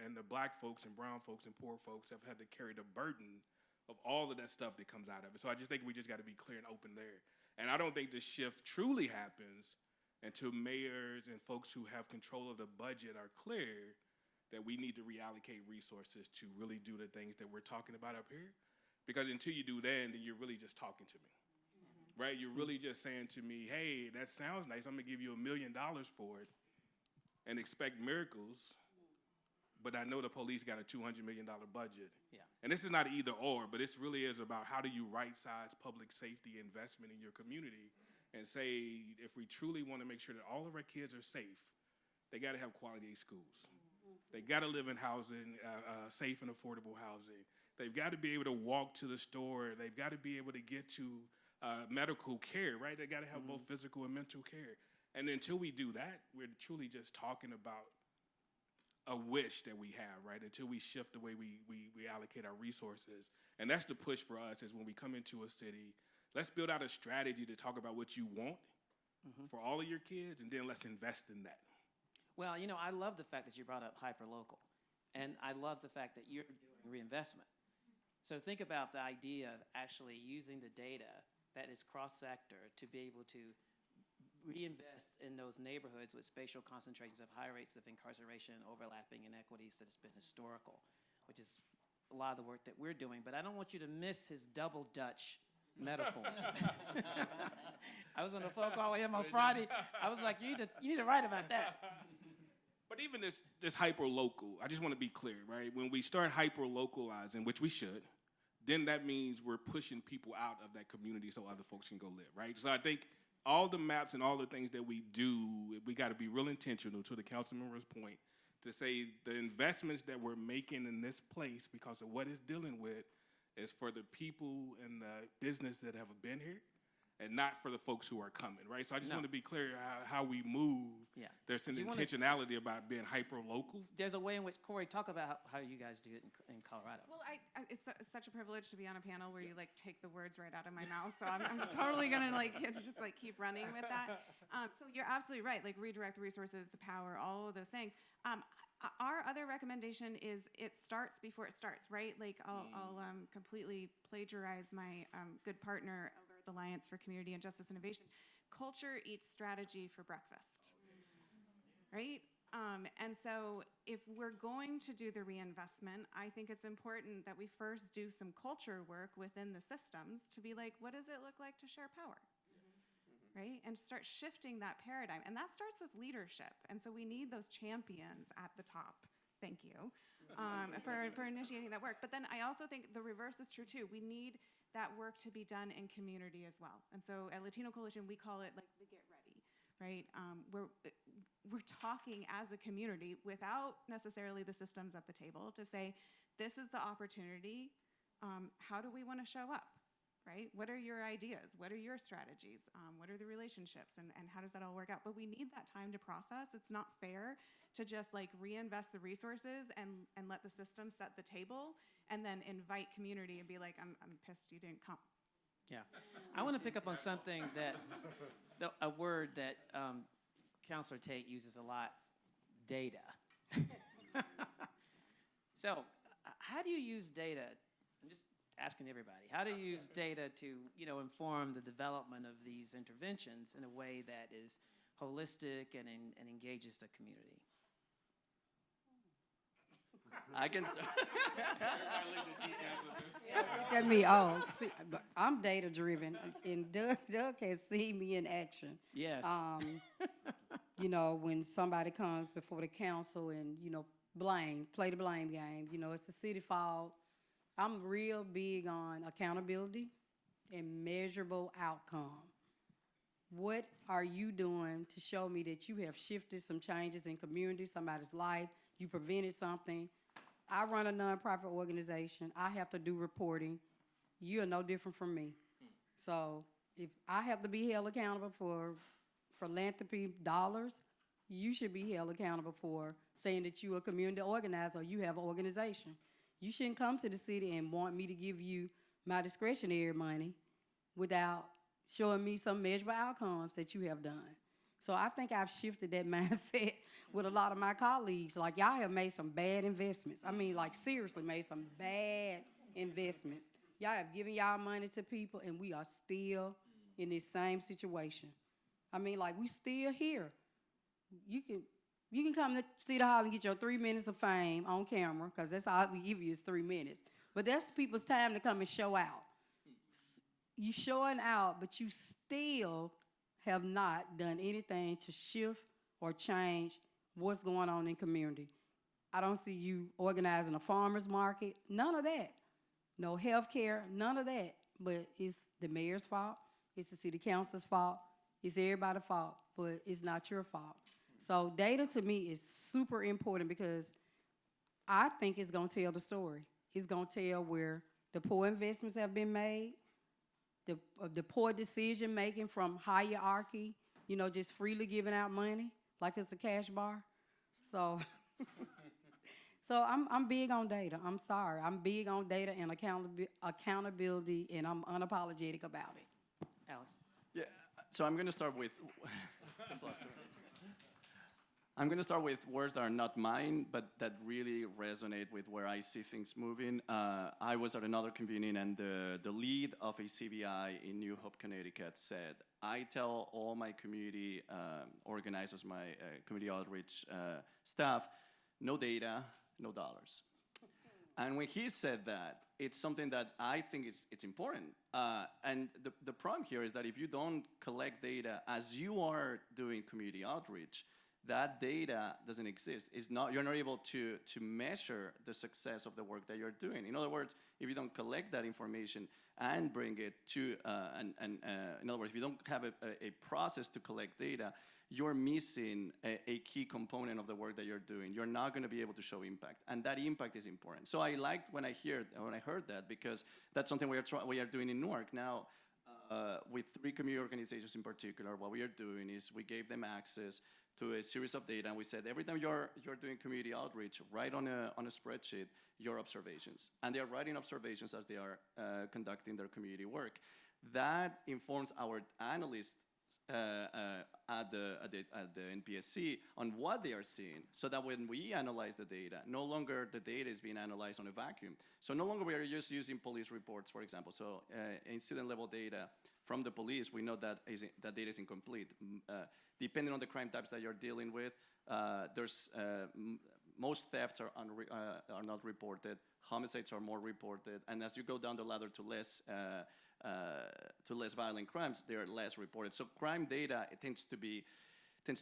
and the Black folks and brown folks and poor folks have had to carry the burden of all of that stuff that comes out of it. So I just think we just got to be clear and open there. And I don't think the shift truly happens until mayors and folks who have control of the budget are clear that we need to reallocate resources to really do the things that we're talking about up here. Because until you do that, then you're really just talking to me, right? You're really just saying to me, hey, that sounds nice, I'm gonna give you $1 million for it and expect miracles, but I know the police got a $200 million budget. Yeah. And this is not either or, but this really is about how do you right-size public safety investment in your community and say, if we truly want to make sure that all of our kids are safe, they got to have quality schools. They got to live in housing, safe and affordable housing. They've got to be able to walk to the store. They've got to be able to get to medical care, right? They got to have both physical and mental care. And until we do that, we're truly just talking about a wish that we have, right? Until we shift the way we allocate our resources. And that's the push for us, is when we come into a city, let's build out a strategy to talk about what you want for all of your kids, and then let's invest in that. Well, you know, I love the fact that you brought up hyperlocal, and I love the fact that you're doing reinvestment. So think about the idea of actually using the data that is cross-sector to be able to reinvest in those neighborhoods with spatial concentrations of high rates of incarceration, overlapping inequities that has been historical, which is a lot of the work that we're doing. But I don't want you to miss his double Dutch metaphor. I was on the phone call with him on Friday. I was like, you need to write about that. But even this hyper-local, I just want to be clear, right? When we start hyper-localizing, which we should, then that means we're pushing people out of that community so other folks can go live, right? So I think all the maps and all the things that we do, we got to be real intentional, to the council member's point, to say the investments that we're making in this place, because of what it's dealing with, is for the people and the business that have been here, and not for the folks who are coming, right? So I just want to be clear how we move. Yeah. There's an Do you wanna intentionality about being hyper-local. There's a way in which, Corey, talk about how you guys do it in Colorado. Well, it's such a privilege to be on a panel where you like take the words right out of my mouth. So I'm totally gonna just keep running with that. So you're absolutely right. Like, redirect the resources, the power, all of those things. Our other recommendation is it starts before it starts, right? Like, I'll completely plagiarize my good partner over at the Alliance for Community and Justice Innovation. Culture eats strategy for breakfast, right? And so if we're going to do the reinvestment, I think it's important that we first do some culture work within the systems to be like, what does it look like to share power? Right? And start shifting that paradigm. And that starts with leadership. And so we need those champions at the top. Thank you for initiating that work. But then I also think the reverse is true too. We need that work to be done in community as well. And so at Latino Coalition, we call it like the get ready, right? We're talking as a community without necessarily the systems at the table to say, this is the opportunity. How do we want to show up? Right? What are your ideas? What are your strategies? What are the relationships? And how does that all work out? But we need that time to process. It's not fair to just like reinvest the resources and let the system set the table and then invite community and be like, I'm pissed you didn't come. Yeah. I want to pick up on something a word that Councilor Tate uses a lot, data. So how do you use data? I'm just asking everybody, how do you use data to, inform the development of these interventions in a way that is holistic and engages the community? I can start. Look at me. Oh, see, but I'm data driven, and Doug has seen me in action. Yes. When somebody comes before the council and play the blame game. It's the city fault. I'm real big on accountability and measurable outcome. What are you doing to show me that you have shifted some changes in community, somebody's life, you prevented something? I run a nonprofit organization. I have to do reporting. You are no different from me. So if I have to be held accountable for philanthropy dollars, you should be held accountable for saying that you're a community organizer or you have an organization. You shouldn't come to the city and want me to give you my discretionary money without showing me some measurable outcomes that you have done. So I think I've shifted that mindset with a lot of my colleagues. Like, y'all have made some bad investments. I mean, like, seriously made some bad investments. Y'all have given y'all money to people, and we are still in this same situation. I mean, like, we still here. You can come to City Hall and get your 3 minutes of fame on camera, because that's all we give you is 3 minutes. But that's people's time to come and show out. You showing out, but you still have not done anything to shift or change what's going on in community. I don't see you organizing a farmer's market, none of that. No health care, none of that. But it's the mayor's fault, it's the city council's fault, It's everybody's fault, but it's not your fault. So data to me is super important because I think it's going to tell the story. It's going to tell where the poor investments have been made, the poor decision making from hierarchy, just freely giving out money like it's a cash bar. So, so I'm big on data. I'm sorry. I'm big on data and accountability, and I'm unapologetic about it. Alex? Yeah, so I'm going to start with words that are not mine, but that really resonate with where I see things moving. I was at another convening, and the lead of a CBI in New Hope, Connecticut said, I tell all my community organizers, my community outreach staff, no data, no dollars. And when he said that, it's something that I think it's important. And the problem here is that if you don't collect data as you are doing community outreach, that data doesn't exist. You're not able to measure the success of the work that you're doing. In other words, if you don't collect that information and bring it to, in other words, if you don't have a process to collect data, you're missing a key component of the work that you're doing. You're not going to be able to show impact, and that impact is important. So I liked when I heard that, because that's something we are doing in Newark now. With 3 community organizations in particular, what we are doing is we gave them access to a series of data, and we said every time you're doing community outreach, write on a spreadsheet your observations, and they are writing observations as they are conducting their community work. That informs our analysts at the NPSC on what they are seeing, so that when we analyze the data, no longer the data is being analyzed on a vacuum. So no longer we are just using police reports, for example. So incident level data from the police, we know that data is incomplete. Depending on the crime types that you're dealing with, most thefts are not reported. Homicides are more reported, and as you go down the ladder to less violent crimes, they are less reported. So crime data, it tends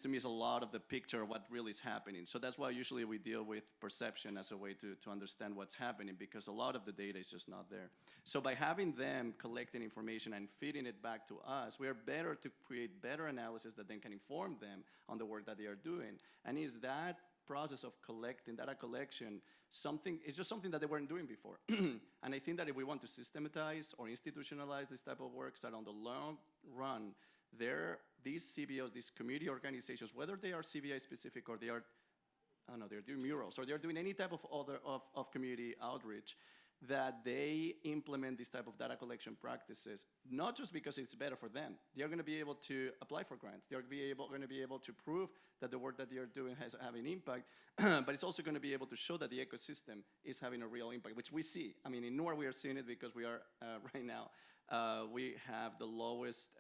to miss a lot of the picture of what really is happening. So that's why usually we deal with perception as a way to understand what's happening, because a lot of the data is just not there. So by having them collecting information and feeding it back to us, we are better to create better analysis that then can inform them on the work that they are doing. And is that process of collecting, data collection, it's just something that they weren't doing before. And I think that if we want to systematize or institutionalize this type of work, so that on the long run, these CBOs, these community organizations, whether they are CBI specific or they're doing murals or they're doing any type of community outreach, that they implement this type of data collection practices, not just because it's better for them. They're going to be able to apply for grants. They're going to be able to prove that the work that they're doing has having impact, but it's also going to be able to show that the ecosystem is having a real impact, which we see. I mean, in Newark, we are seeing it because we are, right now, we have the lowest,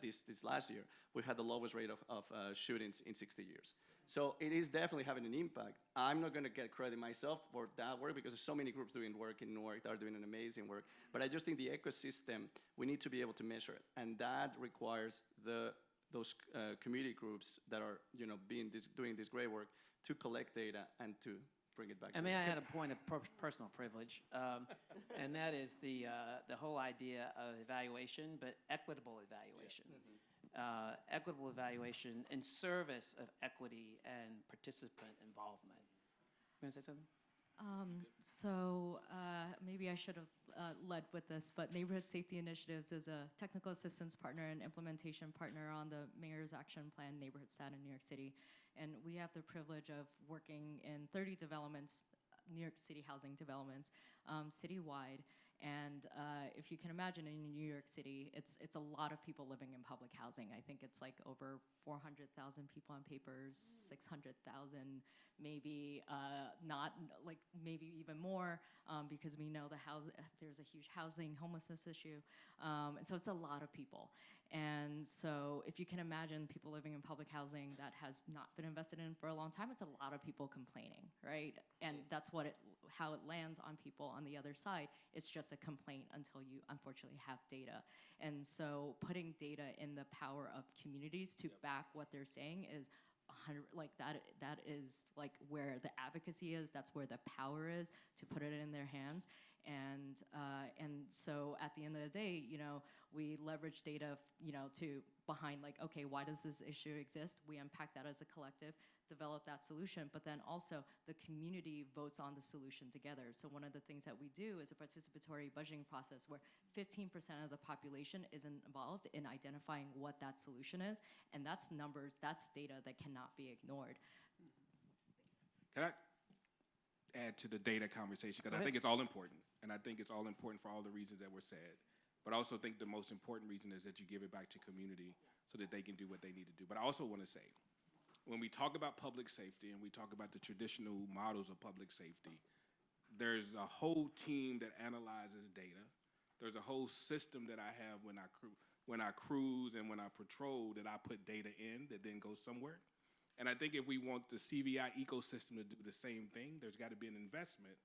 this last year, we had the lowest rate of shootings in 60 years. So it is definitely having an impact. I'm not going to get credit myself for that work because there's so many groups doing work in Newark that are doing an amazing work. But I just think the ecosystem, we need to be able to measure it. And that requires those community groups that are doing this great work to collect data and to bring it back. And may I add a point of personal privilege, and that is the whole idea of evaluation, but equitable evaluation. Equitable evaluation in service of equity and participant involvement. You want to say something? Maybe I should have led with this, but Neighborhood Safety Initiatives is a technical assistance partner and implementation partner on the Mayor's Action Plan Neighborhood Stat in New York City. And we have the privilege of working in 30 developments, New York City housing developments, citywide. And if you can imagine, in New York City, it's a lot of people living in public housing. I think it's like over 400,000 people on papers, 600,000 maybe, maybe even more, because we know there's a huge housing homelessness issue. And so it's a lot of people. And so if you can imagine people living in public housing that has not been invested in for a long time, it's a lot of people complaining, right? And that's how it lands on people on the other side. It's just a complaint until you unfortunately have data. And so putting data in the power of communities to back what they're saying is that is like where the advocacy is. That's where the power is, to put it in their hands. And so at the end of the day, we leverage data, to behind like, okay, why does this issue exist? We unpack that as a collective, develop that solution, but then also the community votes on the solution together. So one of the things that we do is a participatory budgeting process where 15% of the population is involved in identifying what that solution is, and that's numbers, that's data that cannot be ignored. Can I add to the data conversation? Because I think it's all important, and I think it's all important for all the reasons that were said. But I also think the most important reason is that you give it back to community so that they can do what they need to do. But I also want to say, when we talk about public safety and we talk about the traditional models of public safety, there's a whole team that analyzes data. There's a whole system that I have when I cruise and when I patrol that I put data in that then goes somewhere. And I think if we want the CVI ecosystem to do the same thing, there's got to be an investment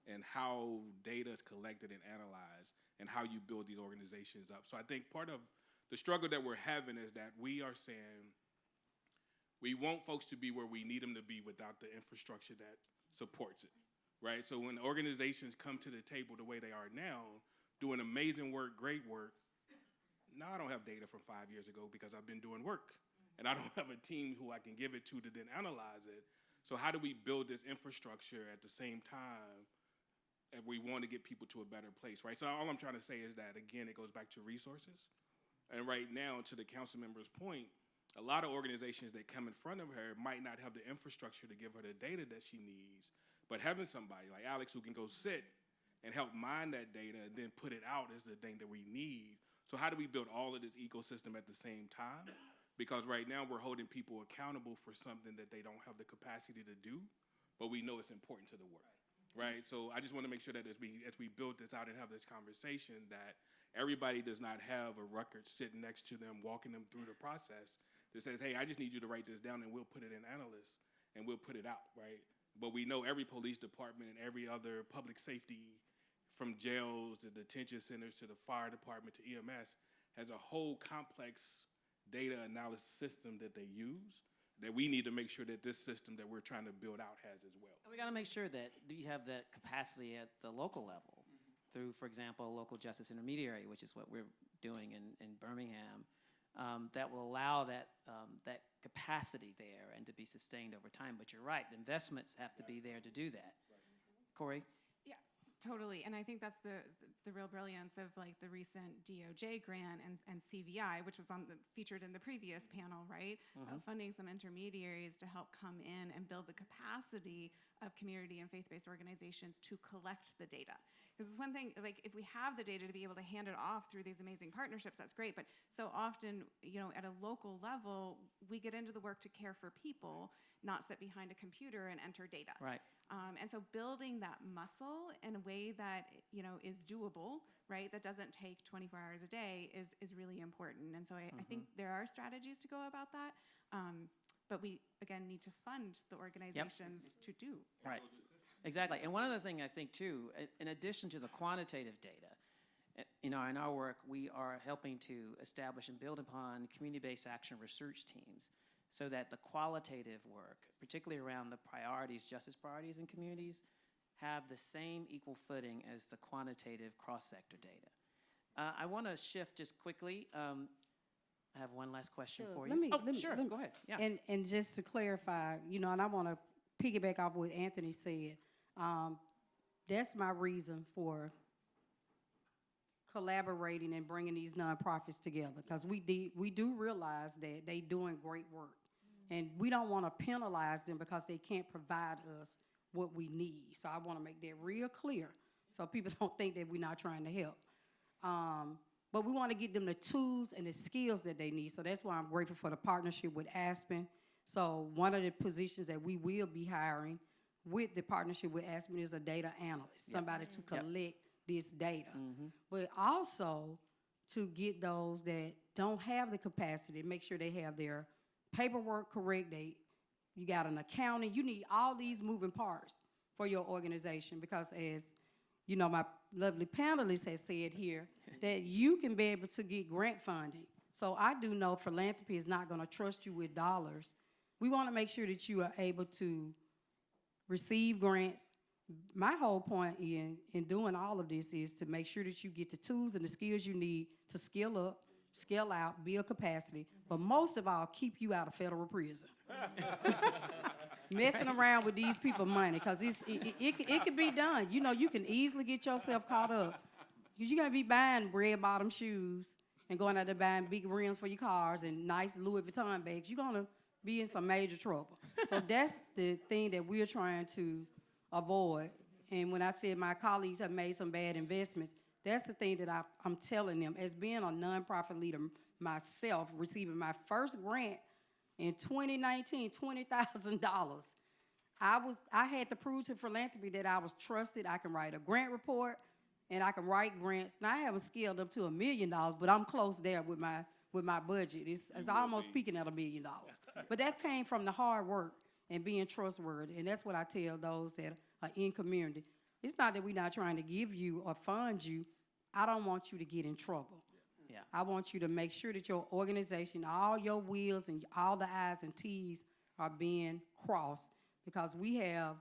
in how data is collected and analyzed and how you build these organizations up. So I think part of the struggle that we're having is that we are saying we want folks to be where we need them to be without the infrastructure that supports it, right? So when organizations come to the table the way they are now, doing amazing work, great work, now I don't have data from 5 years ago because I've been doing work. And I don't have a team who I can give it to then analyze it. So how do we build this infrastructure at the same time if we want to get people to a better place, right? So all I'm trying to say is that, again, it goes back to resources. And right now, to the council member's point, a lot of organizations that come in front of her might not have the infrastructure to give her the data that she needs, but having somebody like Alex who can go sit and help mine that data and then put it out is the thing that we need. So how do we build all of this ecosystem at the same time? Because right now we're holding people accountable for something that they don't have the capacity to do, but we know it's important to the work, right? So I just want to make sure that as we build this out and have this conversation, that everybody does not have a record sitting next to them, walking them through the process that says, hey, I just need you to write this down and we'll put it in Analyst and we'll put it out, right? But we know every police department and every other public safety, from jails to detention centers to the fire department to EMS, has a whole complex data analysis system that they use that we need to make sure that this system that we're trying to build out has as well. And we got to make sure that you have that capacity at the local level through, for example, local justice intermediary, which is what we're doing in Birmingham, that will allow that capacity there and to be sustained over time. But you're right, the investments have to be there to do that. Corey? Yeah, totally. And I think that's the real brilliance of like the recent DOJ grant and CVI, which was featured in the previous panel, right? Funding some intermediaries to help come in and build the capacity of community and faith-based organizations to collect the data. Because it's one thing, like if we have the data to be able to hand it off through these amazing partnerships, that's great. But so often, at a local level, we get into the work to care for people, not sit behind a computer and enter data. Right. And so building that muscle in a way that, is doable, right, that doesn't take 24 hours a day is really important. And so I think there are strategies to go about that. But we, again, need to fund the organizations to do. Right. Exactly. And one other thing I think, too, in addition to the quantitative data, in our work, we are helping to establish and build upon community-based action research teams so that the qualitative work, particularly around the priorities, justice priorities in communities, have the same equal footing as the quantitative cross-sector data. I want to shift just quickly. I have one last question for you. Sure, go ahead. Yeah. And just to clarify, and I want to piggyback off what Anthony said. That's my reason for collaborating and bringing these nonprofits together, because we do realize that they're doing great work, and we don't want to penalize them because they can't provide us what we need. So I want to make that real clear so people don't think that we're not trying to help. But we want to get them the tools and the skills that they need. So that's why I'm grateful for the partnership with Aspen. So one of the positions that we will be hiring with the partnership with Aspen is a data analyst, somebody to collect this data. But also to get those that don't have the capacity, make sure they have their paperwork correct. You got an accounting. You need all these moving parts for your organization because, as my lovely panelists has said here, that you can be able to get grant funding. So I do know philanthropy is not going to trust you with dollars. We want to make sure that you are able to receive grants, my whole point in doing all of this is to make sure that you get the tools and the skills you need to skill up, scale out, build capacity, but most of all, keep you out of federal prison. Messing around with these people's money, because it can be done. You know, you can easily get yourself caught up. Because you're going to be buying red bottom shoes and going out there buying big rims for your cars and nice Louis Vuitton bags. You're going to be in some major trouble. So that's the thing that we're trying to avoid. And when I said my colleagues have made some bad investments, that's the thing that I'm telling them. As being a nonprofit leader myself, receiving my first grant in 2019, $20,000. I had to prove to philanthropy that I was trusted. I can write a grant report, and I can write grants. Now I haven't scaled up to $1 million, but I'm close there with my budget. It's almost peaking at $1 million. But that came from the hard work and being trustworthy, and that's what I tell those that are in community. It's not that we're not trying to give you or fund you. I don't want you to get in trouble. Yeah. I want you to make sure that your organization, all your wheels and all the I's and T's are being crossed, because we have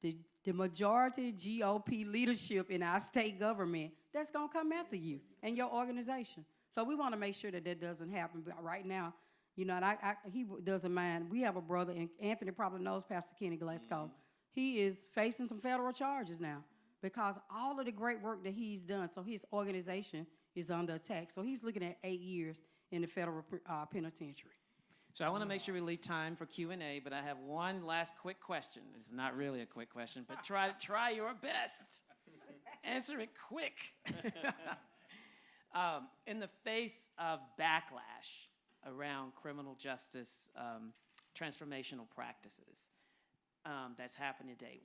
the majority GOP leadership in our state government that's going to come after you and your organization. So we want to make sure that that doesn't happen. But right now, you know, and he doesn't mind. We have a brother, and Anthony probably knows Pastor Kenny Glasgow. He is facing some federal charges now because all of the great work that he's done, so his organization is under attack. So he's looking at 8 years in the federal penitentiary. So I want to make sure we leave time for Q&A, but I have one last quick question. It's not really a quick question, but try your best. Answer it quick. In the face of backlash around criminal justice transformational practices that's happening today,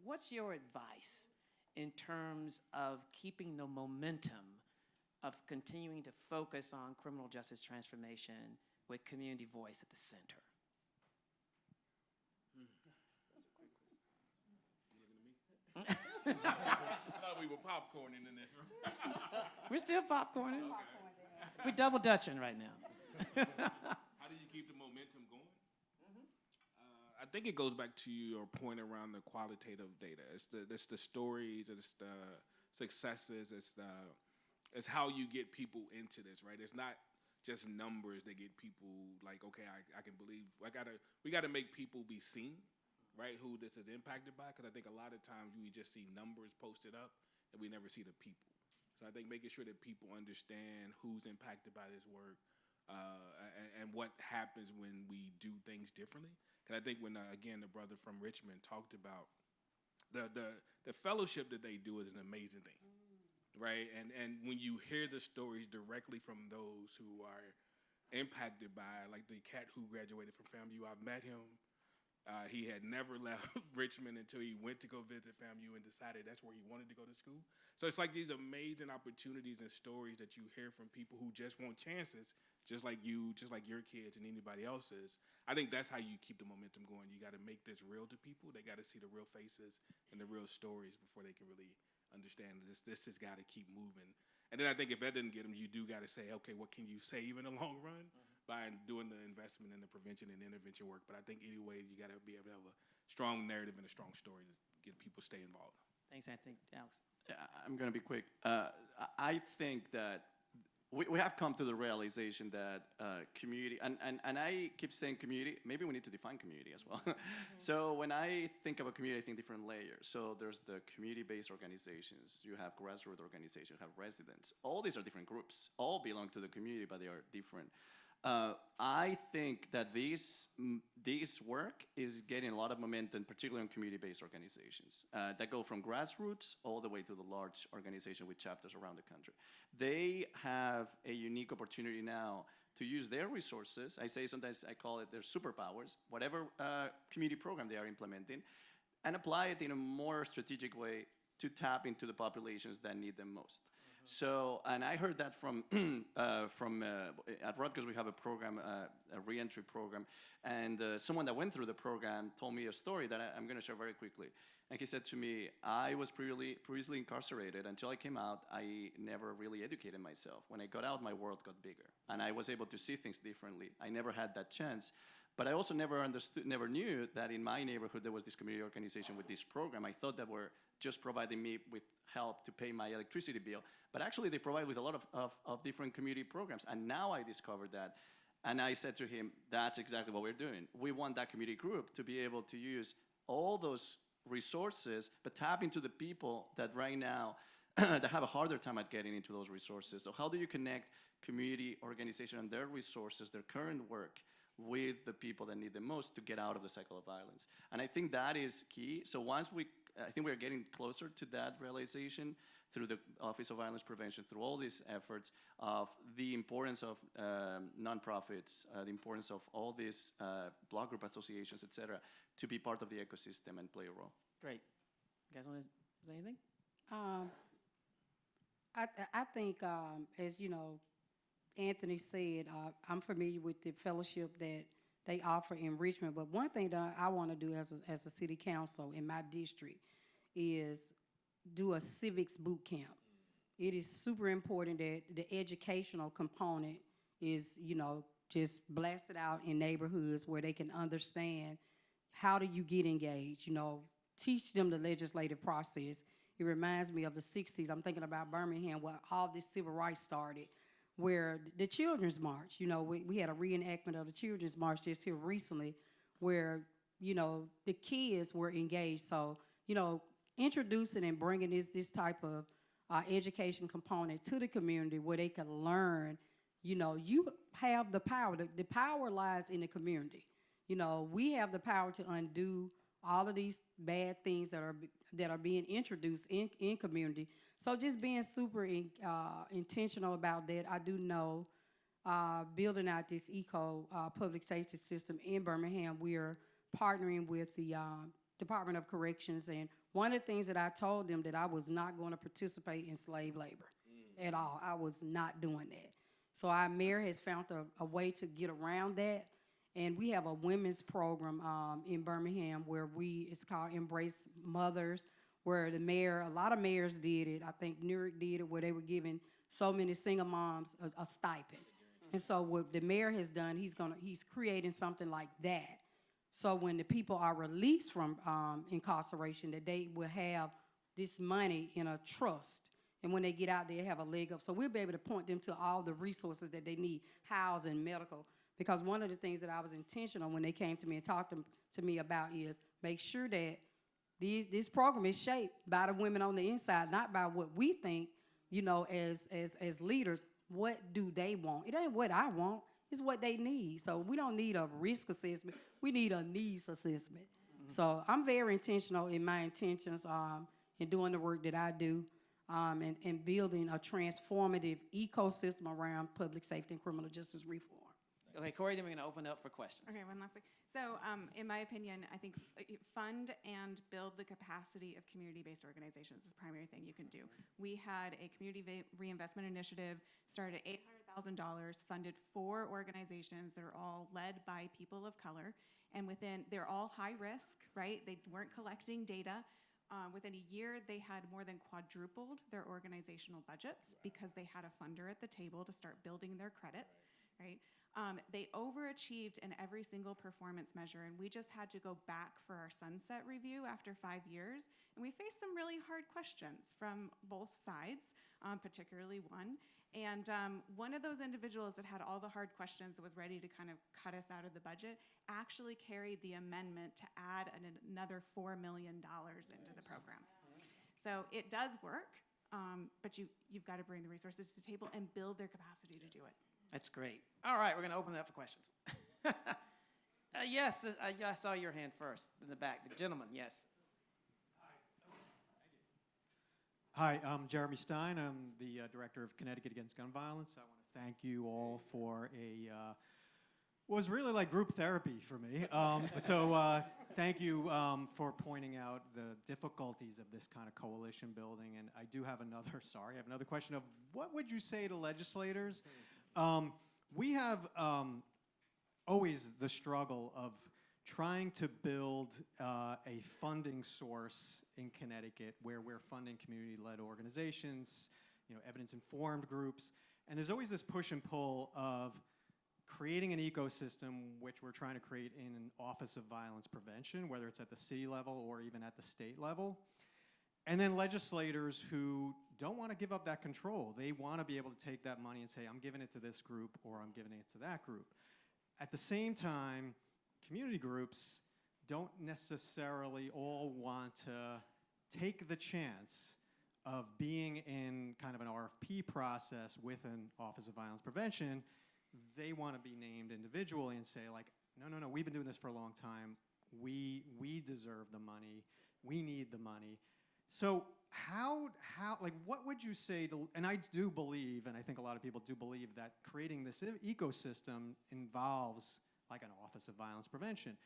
what's your advice in terms of keeping the momentum of continuing to focus on criminal justice transformation with community voice at the center? I thought we were popcorning in this room. We're still popcorning. Okay. We're double dutching right now. How do you keep the momentum going? I think it goes back to your point around the qualitative data. It's the stories, it's the successes, it's how you get people into this, right? It's not just numbers that get people like, okay, I can believe. We gotta make people be seen, right? Who this is impacted by, because I think a lot of times we just see numbers posted up and we never see the people. So I think making sure that people understand who's impacted by this work and what happens when we do things differently. Because I think when again the brother from Richmond talked about the fellowship that they do is an amazing thing. Right, and when you hear the stories directly from those who are impacted by, like the cat who graduated from FAMU, I've met him. He had never left Richmond until he went to go visit FAMU and decided that's where he wanted to go to school. So it's like these amazing opportunities and stories that you hear from people who just want chances, just like you, just like your kids and anybody else's. I think that's how you keep the momentum going. You got to make this real to people. They got to see the real faces and the real stories before they can really understand this has got to keep moving. And then I think if that doesn't get them, you do got to say, okay, what can you save in the long run by doing the investment in the prevention and intervention work. But I think anyway, you got to be able to have a strong narrative and a strong story to get people stay involved. Thanks, Anthony. Alex? I'm going to be quick. I think that we have come to the realization that community, and I keep saying community, maybe we need to define community as well. So when I think of a community, I think different layers. So there's the community-based organizations, you have grassroots organizations, you have residents. All these are different groups. All belong to the community, but they are different. I think that this work is getting a lot of momentum, particularly in community-based organizations that go from grassroots all the way to the large organization with chapters around the country. They have a unique opportunity now to use their resources. Sometimes I call it their superpowers, whatever community program they are implementing, and apply it in a more strategic way to tap into the populations that need them most. So, and I heard that from at Rutgers we have a program, a reentry program, and someone that went through the program told me a story that I'm going to share very quickly. And he said to me, I was previously incarcerated. Until I came out, I never really educated myself. When I got out, my world got bigger, and I was able to see things differently. I never had that chance. But I also never knew that in my neighborhood there was this community organization with this program. I thought that were just providing me with help to pay my electricity bill. But actually they provide with a lot of different community programs. And now I discovered that. And I said to him, that's exactly what we're doing. We want that community group to be able to use all those resources, but tap into the people that right now that have a harder time at getting into those resources. So how do you connect community organization and their resources, their current work, with the people that need the most to get out of the cycle of violence? And I think that is key. So I think we're getting closer to that realization through the Office of Violence Prevention, through all these efforts of the importance of nonprofits, the importance of all these block group associations, et cetera, to be part of the ecosystem and play a role. Great. You guys want to say anything? I think, as you know, Anthony said, I'm familiar with the fellowship that they offer in Richmond. But one thing that I want to do as a city council in my district is do a civics boot camp. It is super important that the educational component is, just blasted out in neighborhoods where they can understand how do you get engaged, teach them the legislative process. It reminds me of the 60s. I'm thinking about Birmingham, where all this civil rights started, where the Children's March, we had a reenactment of the Children's March just here recently, where, the kids were engaged. So, introducing and bringing this type of education component to the community where they can learn, you have the power. The power lies in the community. We have the power to undo all of these bad things that are being introduced in community. So just being super intentional about that. I do know building out this public safety system in Birmingham, we are partnering with the Department of Corrections. And one of the things that I told them that I was not going to participate in slave labor at all. I was not doing that. So our mayor has found a way to get around that. And we have a women's program in Birmingham where it's called Embrace Mothers, where a lot of mayors did it. I think Newark did it, where they were giving so many single moms a stipend. And so what the mayor has done, he's creating something like that. So when the people are released from incarceration, that they will have this money in a trust. And when they get out, they have a leg up. So we'll be able to point them to all the resources that they need, housing, medical. Because one of the things that I was intentional when they came to me and talked to me about is make sure that this program is shaped by the women on the inside, not by what we think, as leaders. What do they want? It ain't what I want. It's what they need. So we don't need a risk assessment. We need a needs assessment. Mm-hmm. So I'm very intentional in my intentions in doing the work that I do and building a transformative ecosystem around public safety and criminal justice reform. Okay, Corey, then we're going to open up for questions. Okay, one last thing. So in my opinion, I think fund and build the capacity of community-based organizations is the primary thing you can do. We had a community reinvestment initiative, started at $800,000, funded 4 organizations that are all led by people of color. And they're all high risk, right? They weren't collecting data. Within a year, they had more than quadrupled their organizational budgets because they had a funder at the table to start building their credit, right? They overachieved in every single performance measure, and we just had to go back for our sunset review after 5 years, and we faced some really hard questions from both sides, particularly one. And one of those individuals that had all the hard questions that was ready to kind of cut us out of the budget actually carried the amendment to add another $4 million into the program. So it does work, but you've got to bring the resources to the table and build their capacity to do it. That's great. All right, we're going to open it up for questions. Yes, I saw your hand first in the back. The gentleman, yes. Hi, I'm Jeremy Stein. I'm the director of Connecticut Against Gun Violence. I want to thank you all for what was really like group therapy for me. Thank you for pointing out the difficulties of this kind of coalition building. And I do have another question of what would you say to legislators? We have always the struggle of trying to build a funding source in Connecticut where we're funding community-led organizations, evidence-informed groups, and there's always this push and pull of creating an ecosystem which we're trying to create in an Office of Violence Prevention, whether it's at the city level or even at the state level. And then legislators who don't want to give up that control. They want to be able to take that money and say, I'm giving it to this group or I'm giving it to that group. At the same time, community groups don't necessarily all want to take the chance of being in kind of an RFP process with an Office of Violence Prevention. They want to be named individually and say, like, no, we've been doing this for a long time. We deserve the money. We need the money. So how, like, what would you say to, and I do believe, and I think a lot of people do believe, that creating this ecosystem involves like an Office of Violence Prevention.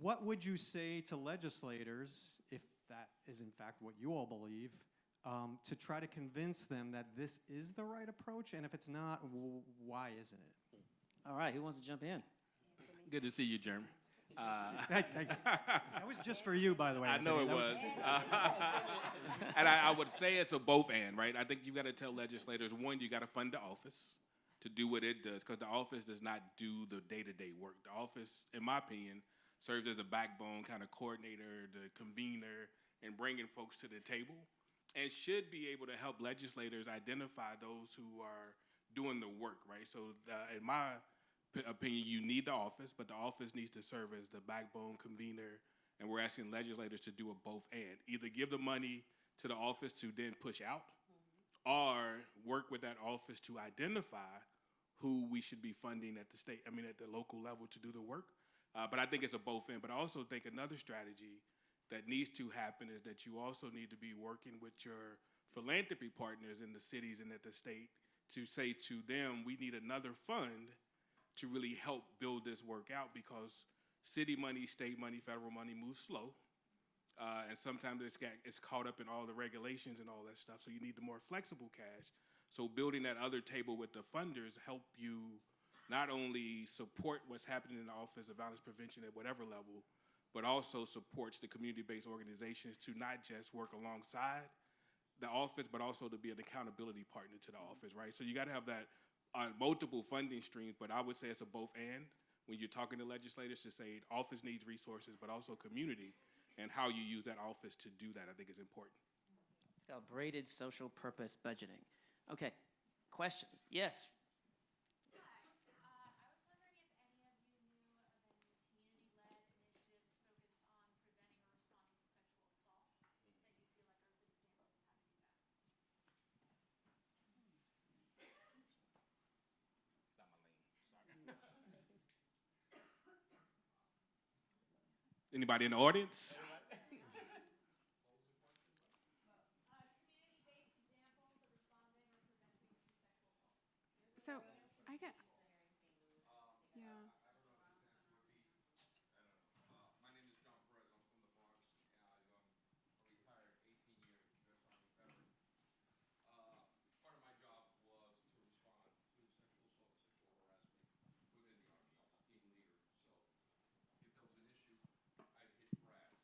What would you say to legislators, if that is in fact what you all believe, to try to convince them that this is the right approach? And if it's not, why isn't it? All right, who wants to jump in? Good to see you, Jeremy. Thank you. That was just for you, by the way. I know it Anthony. was. And I would say it's a both and, right? I think you got to tell legislators, one, you got to fund the office to do what it does, because the office does not do the day-to-day work. The office, in my opinion, serves as a backbone kind of coordinator, the convener, and bringing folks to the table, and should be able to help legislators identify those who are doing the work, right? So in my opinion, you need the office, but the office needs to serve as the backbone convener, and we're asking legislators to do a both and. Either give the money to the office to then push out, or work with that office to identify who we should be funding at the local level to do the work. But I think it's a both and. But I also think another strategy that needs to happen is that you also need to be working with your philanthropy partners in the cities and at the state to say to them, we need another fund to really help build this work out, because city money, state money, federal money moves slow. And sometimes it's caught up in all the regulations and all that stuff. So you need the more flexible cash. So building that other table with the funders help you not only support what's happening in the Office of Violence Prevention at whatever level, but also supports the community-based organizations to not just work alongside the office, but also to be an accountability partner to the office, right? So you got to have that multiple funding streams, but I would say it's a both and when you're talking to legislators to say office needs resources, but also community, and how you use that office to do that, I think is important. It's called braided social purpose budgeting. Okay, questions? Yes. Anybody in the audience? So I get, yeah. My name is John Perez. I'm from the Bronx. I'm a retired 18-year U.S. Army veteran. Part of my job was to respond to sexual assault, sexual harassment within the Army. I was a team leader. So if there was an issue, I'd hit brass.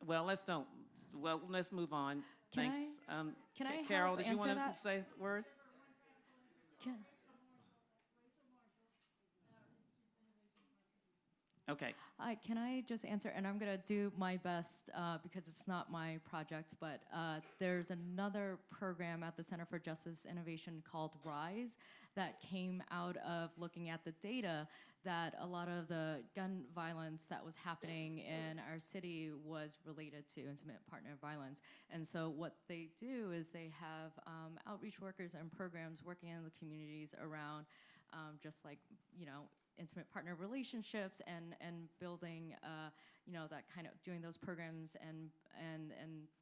Well, let's don't. Well, let's move on. Can Thanks. can I Carol, help did you answer want to that? say a word? Can, Okay. can I just answer? And I'm going to do my best because it's not my project, but there's another program at the Center for Justice Innovation called RISE that came out of looking at the data that a lot of the gun violence that was happening in our city was related to intimate partner violence. And so what they do is they have outreach workers and programs working in the communities around just like, you know, intimate partner relationships and building, you know, that kind of doing those programs and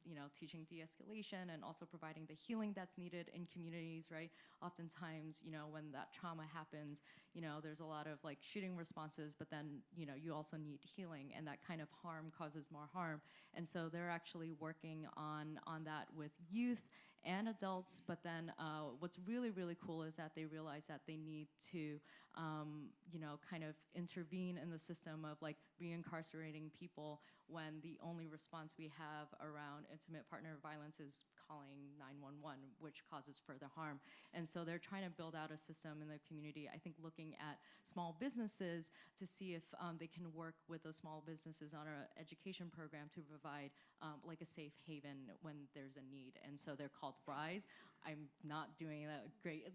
you know, teaching de-escalation and also providing the healing that's needed in communities, right? Oftentimes, you know, when that trauma happens, you know, there's a lot of like shooting responses, but then, you know, you also need healing, and that kind of harm causes more harm. And so they're actually working on that with youth and adults, but then what's really, really cool is that they realize that they need to, you know, kind of intervene in the system of like reincarcerating people when the only response we have around intimate partner violence is calling 911, which causes further harm. And so they're trying to build out a system in the community, I think looking at small businesses to see if they can work with those small businesses on an education program to provide like a safe haven when there's a need. And so they're called RISE. I'm not doing a great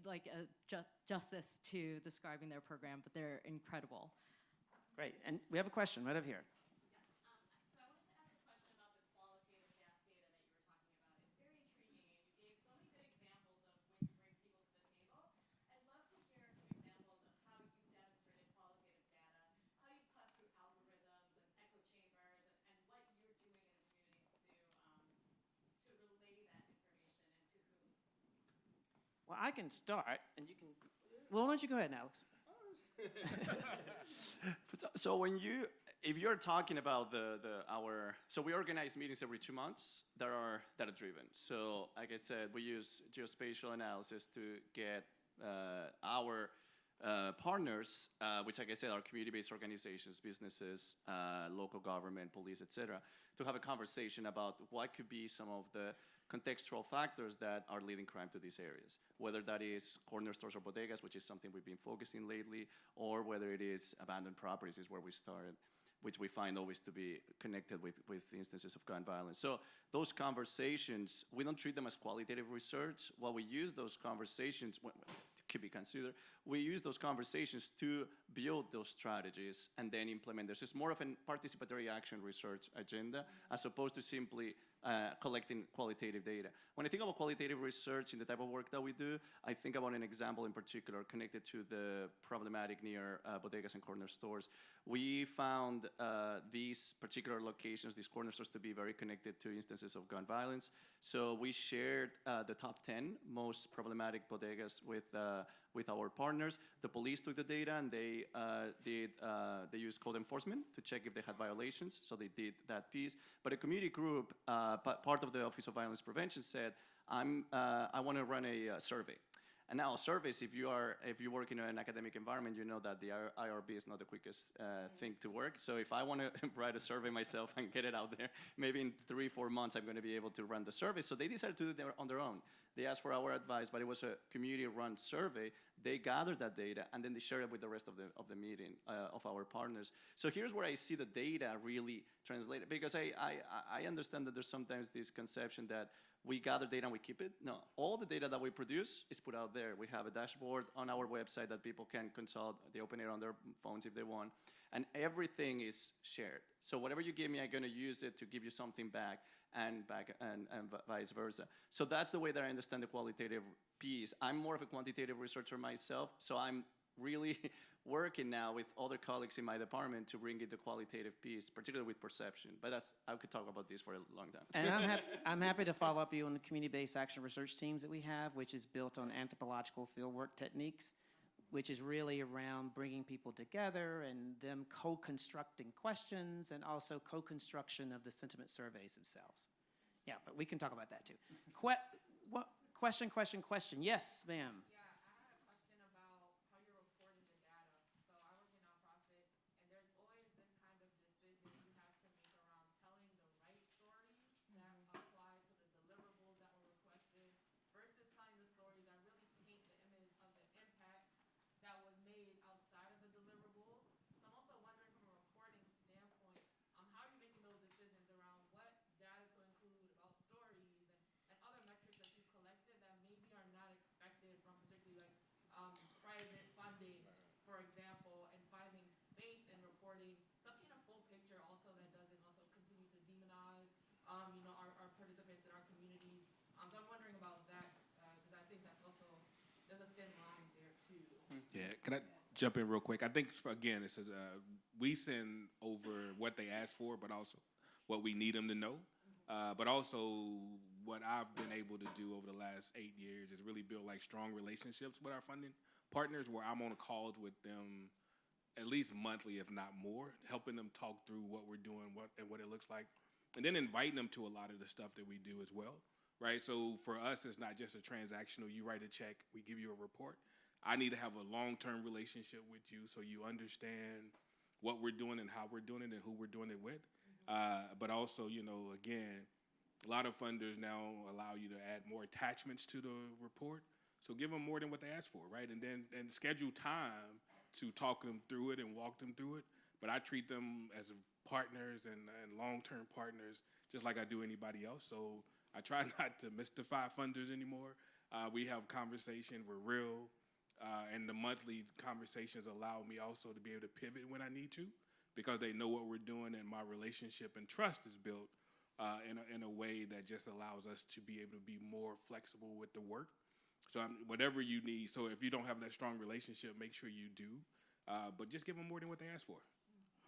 justice to describing their program, but they're incredible. Great. And we have a question right over here. So I wanted to ask a question about the qualitative data that you were talking about. It's very intriguing, and you gave so many good examples of when you bring people to the table. I'd love to hear some examples of how you demonstrated qualitative data, how you cut through algorithms and echo chambers, and what you're doing in the communities to relay that information and to whom. Well, I can start, and you can. Well, why don't you go ahead, Alex? So when if you're talking about so we organize meetings every 2 months that are data-driven. So like I said, we use geospatial analysis to get our partners, which like I said are community-based organizations, businesses, local government, police, etc., to have a conversation about what could be some of the contextual factors that are leading crime to these areas, whether that is corner stores or bodegas, which is something we've been focusing lately, or whether it is abandoned properties is where we started, which we find always to be connected with instances of gun violence. So those conversations, we don't treat them as qualitative research. While we use those conversations, could be considered, we use those conversations to build those strategies and then implement. There's just more of a participatory action research agenda as opposed to simply collecting qualitative data. When I think about qualitative research in the type of work that we do, I think about an example in particular connected to the problematic near bodegas and corner stores. We found these particular locations, these corner stores, to be very connected to instances of gun violence. So we shared the top 10 most problematic bodegas with our partners. The police took the data and they used code enforcement to check if they had violations. So they did that piece. But a community group, part of the Office of Violence Prevention, said, I want to run a survey. And now surveys, if you work in an academic environment, you know that the IRB is not the quickest thing to work. So if I want to write a survey myself and get it out there, maybe in 3-4 months I'm going to be able to run the survey. So they decided to do it on their own. They asked for our advice, but it was a community-run survey. They gathered that data and then they shared it with the rest of the meeting of our partners. So here's where I see the data really translated, because I understand that there's sometimes this conception that we gather data and we keep it. No, all the data that we produce is put out there. We have a dashboard on our website that people can consult. They open it on their phones if they want. And everything is shared. So whatever you give me, I'm going to use it to give you something back and vice versa. So that's the way that I understand the qualitative piece. I'm more of a quantitative researcher myself, so I'm really working now with other colleagues in my department to bring in the qualitative piece, particularly with perception. But I could talk about this for a long time. And I'm happy to follow up you on the community-based action research teams that we have, which is built on anthropological fieldwork techniques, which is really around bringing people together and them co-constructing questions and also co-construction of the sentiment surveys themselves. Yeah, but we can talk about that too. Question. Yes, ma'am. Yeah, I had a question about how you're reporting the data. So I work in nonprofit, and there's always this kind of decision you have to make around telling the right story Yeah, can I jump in real quick? I think, again, it says we send over what they ask for, but also what we need them to know. But also what I've been able to do over the last 8 years is really build like strong relationships with our funding partners where I'm on calls with them at least monthly, if not more, helping them talk through what we're doing, what it looks like, and then inviting them to a lot of the stuff that we do as well, right? So for us, it's not just a transactional, you write a check, we give you a report. I need to have a long-term relationship with you so you understand what we're doing and how we're doing it and who we're doing it with. But also, again, a lot of funders now allow you to add more attachments to the report. So give them more than what they ask for, right? And schedule time to talk them through it and walk them through it. But I treat them as partners and long-term partners just like I do anybody else. So I try not to mystify funders anymore. We have conversation, we're real. And the monthly conversations allow me also to be able to pivot when I need to because they know what we're doing and my relationship and trust is built in a way that just allows us to be able to be more flexible with the work. So whatever you need. So if you don't have that strong relationship, make sure you do. But just give them more than what they ask for.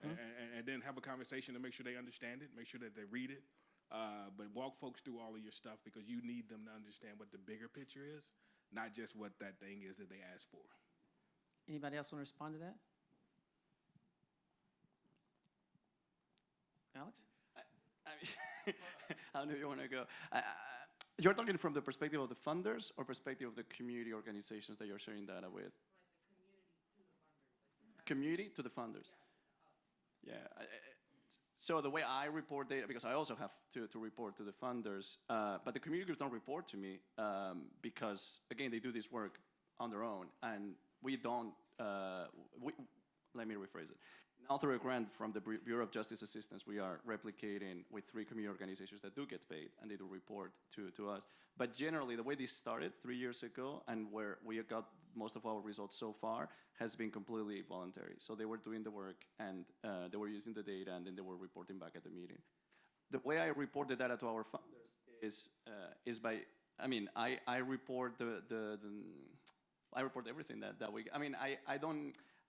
And then have a conversation to make sure they understand it, make sure that they read it. But walk folks through all of your stuff because you need them to understand what the bigger picture is, not just what that thing is that they asked for. Anybody else want to respond to that? Alex? I don't know if you want to go. You're talking from the perspective of the funders or perspective of the community organizations that you're sharing data with? Community to the funders. Yeah. So the way I report data, because I also have to report to the funders, but the community groups don't report to me because, again, they do this work on their own, and we don't, let me rephrase it. Now through a grant from the Bureau of Justice Assistance, we are replicating with 3 community organizations that do get paid, and they do report to us. But generally, the way this started 3 years ago, and where we got most of our results so far, has been completely voluntary. So they were doing the work, and they were using the data, and then they were reporting back at the meeting. The way I report the data to our funders is by, I report I report everything that we,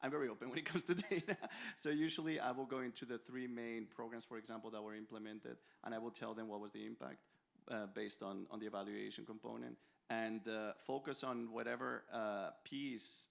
I'm very open when it comes to data. So usually I will go into the 3 main programs, for example, that were implemented, and I will tell them what was the impact based on the evaluation component, and focus on whatever piece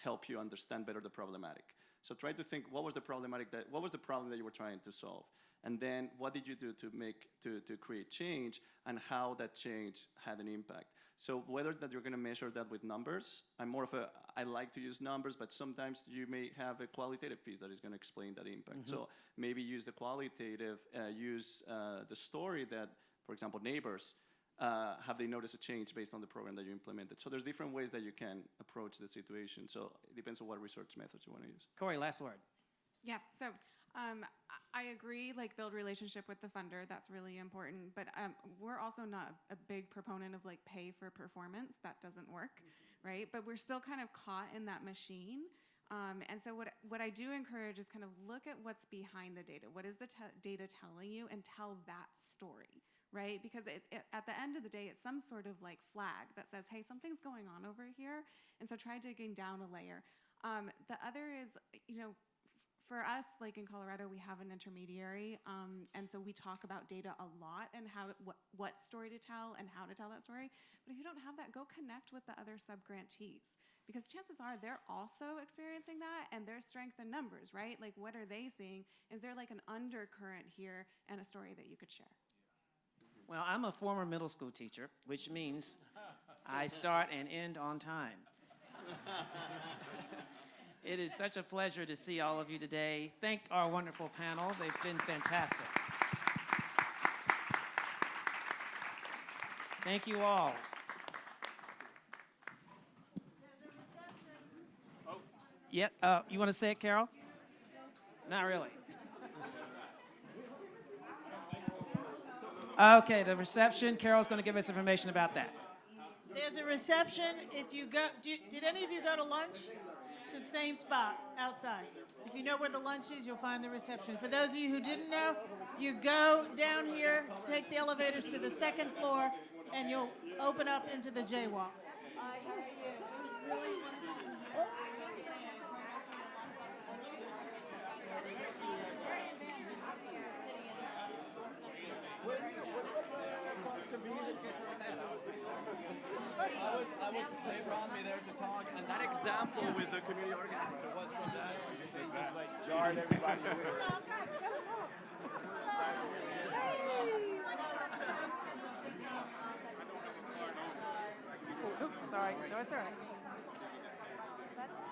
help you understand better the problematic. So try to think, what was the problem that you were trying to solve? And then what did you do to create change, and how that change had an impact? So whether that you're going to measure that with numbers, I like to use numbers, but sometimes you may have a qualitative piece that is going to explain that impact. So maybe use the qualitative, use the story that, for example, neighbors, have they noticed a change based on the program that you implemented? So there's different ways that you can approach the situation. So it depends on what research methods you want to use. Corey, last word. Yeah, so I agree, build relationship with the funder, that's really important, but we're also not a big proponent of pay for performance. That doesn't work, right? But we're still kind of caught in that machine. And so what I do encourage is kind of look at what's behind the data. What is the data telling you, and tell that story, right? Because at the end of the day, it's some sort of flag that says, hey, something's going on over here. And so try digging down a layer. The other is, for us, in Colorado, we have an intermediary, and so we talk about data a lot and what story to tell and how to tell that story. But if you don't have that, go connect with the other sub-grantees, because chances are they're also experiencing that, and there's strength in numbers, right? What are they seeing? Is there an undercurrent here and a story that you could share? Well, I'm a former middle school teacher, which means I start and end on time. It is such a pleasure to see all of you today. Thank our wonderful panel. They've been fantastic. Thank you all. Yeah, you want to say it, Carol? Not really. Okay, the reception. Carol's going to give us information about that. There's a reception. If you go, did any of you go to lunch? It's the same spot outside. If you know where the lunch is, you'll find the reception. For those of you who didn't know, you go down here to take the elevators to the 2nd floor, and you'll open up into the Jaywalk. I hear you. They brought me there to talk, and that example with the community organizer was from that. They just like jarred everybody with it. Oops, sorry. No, it's all right. That's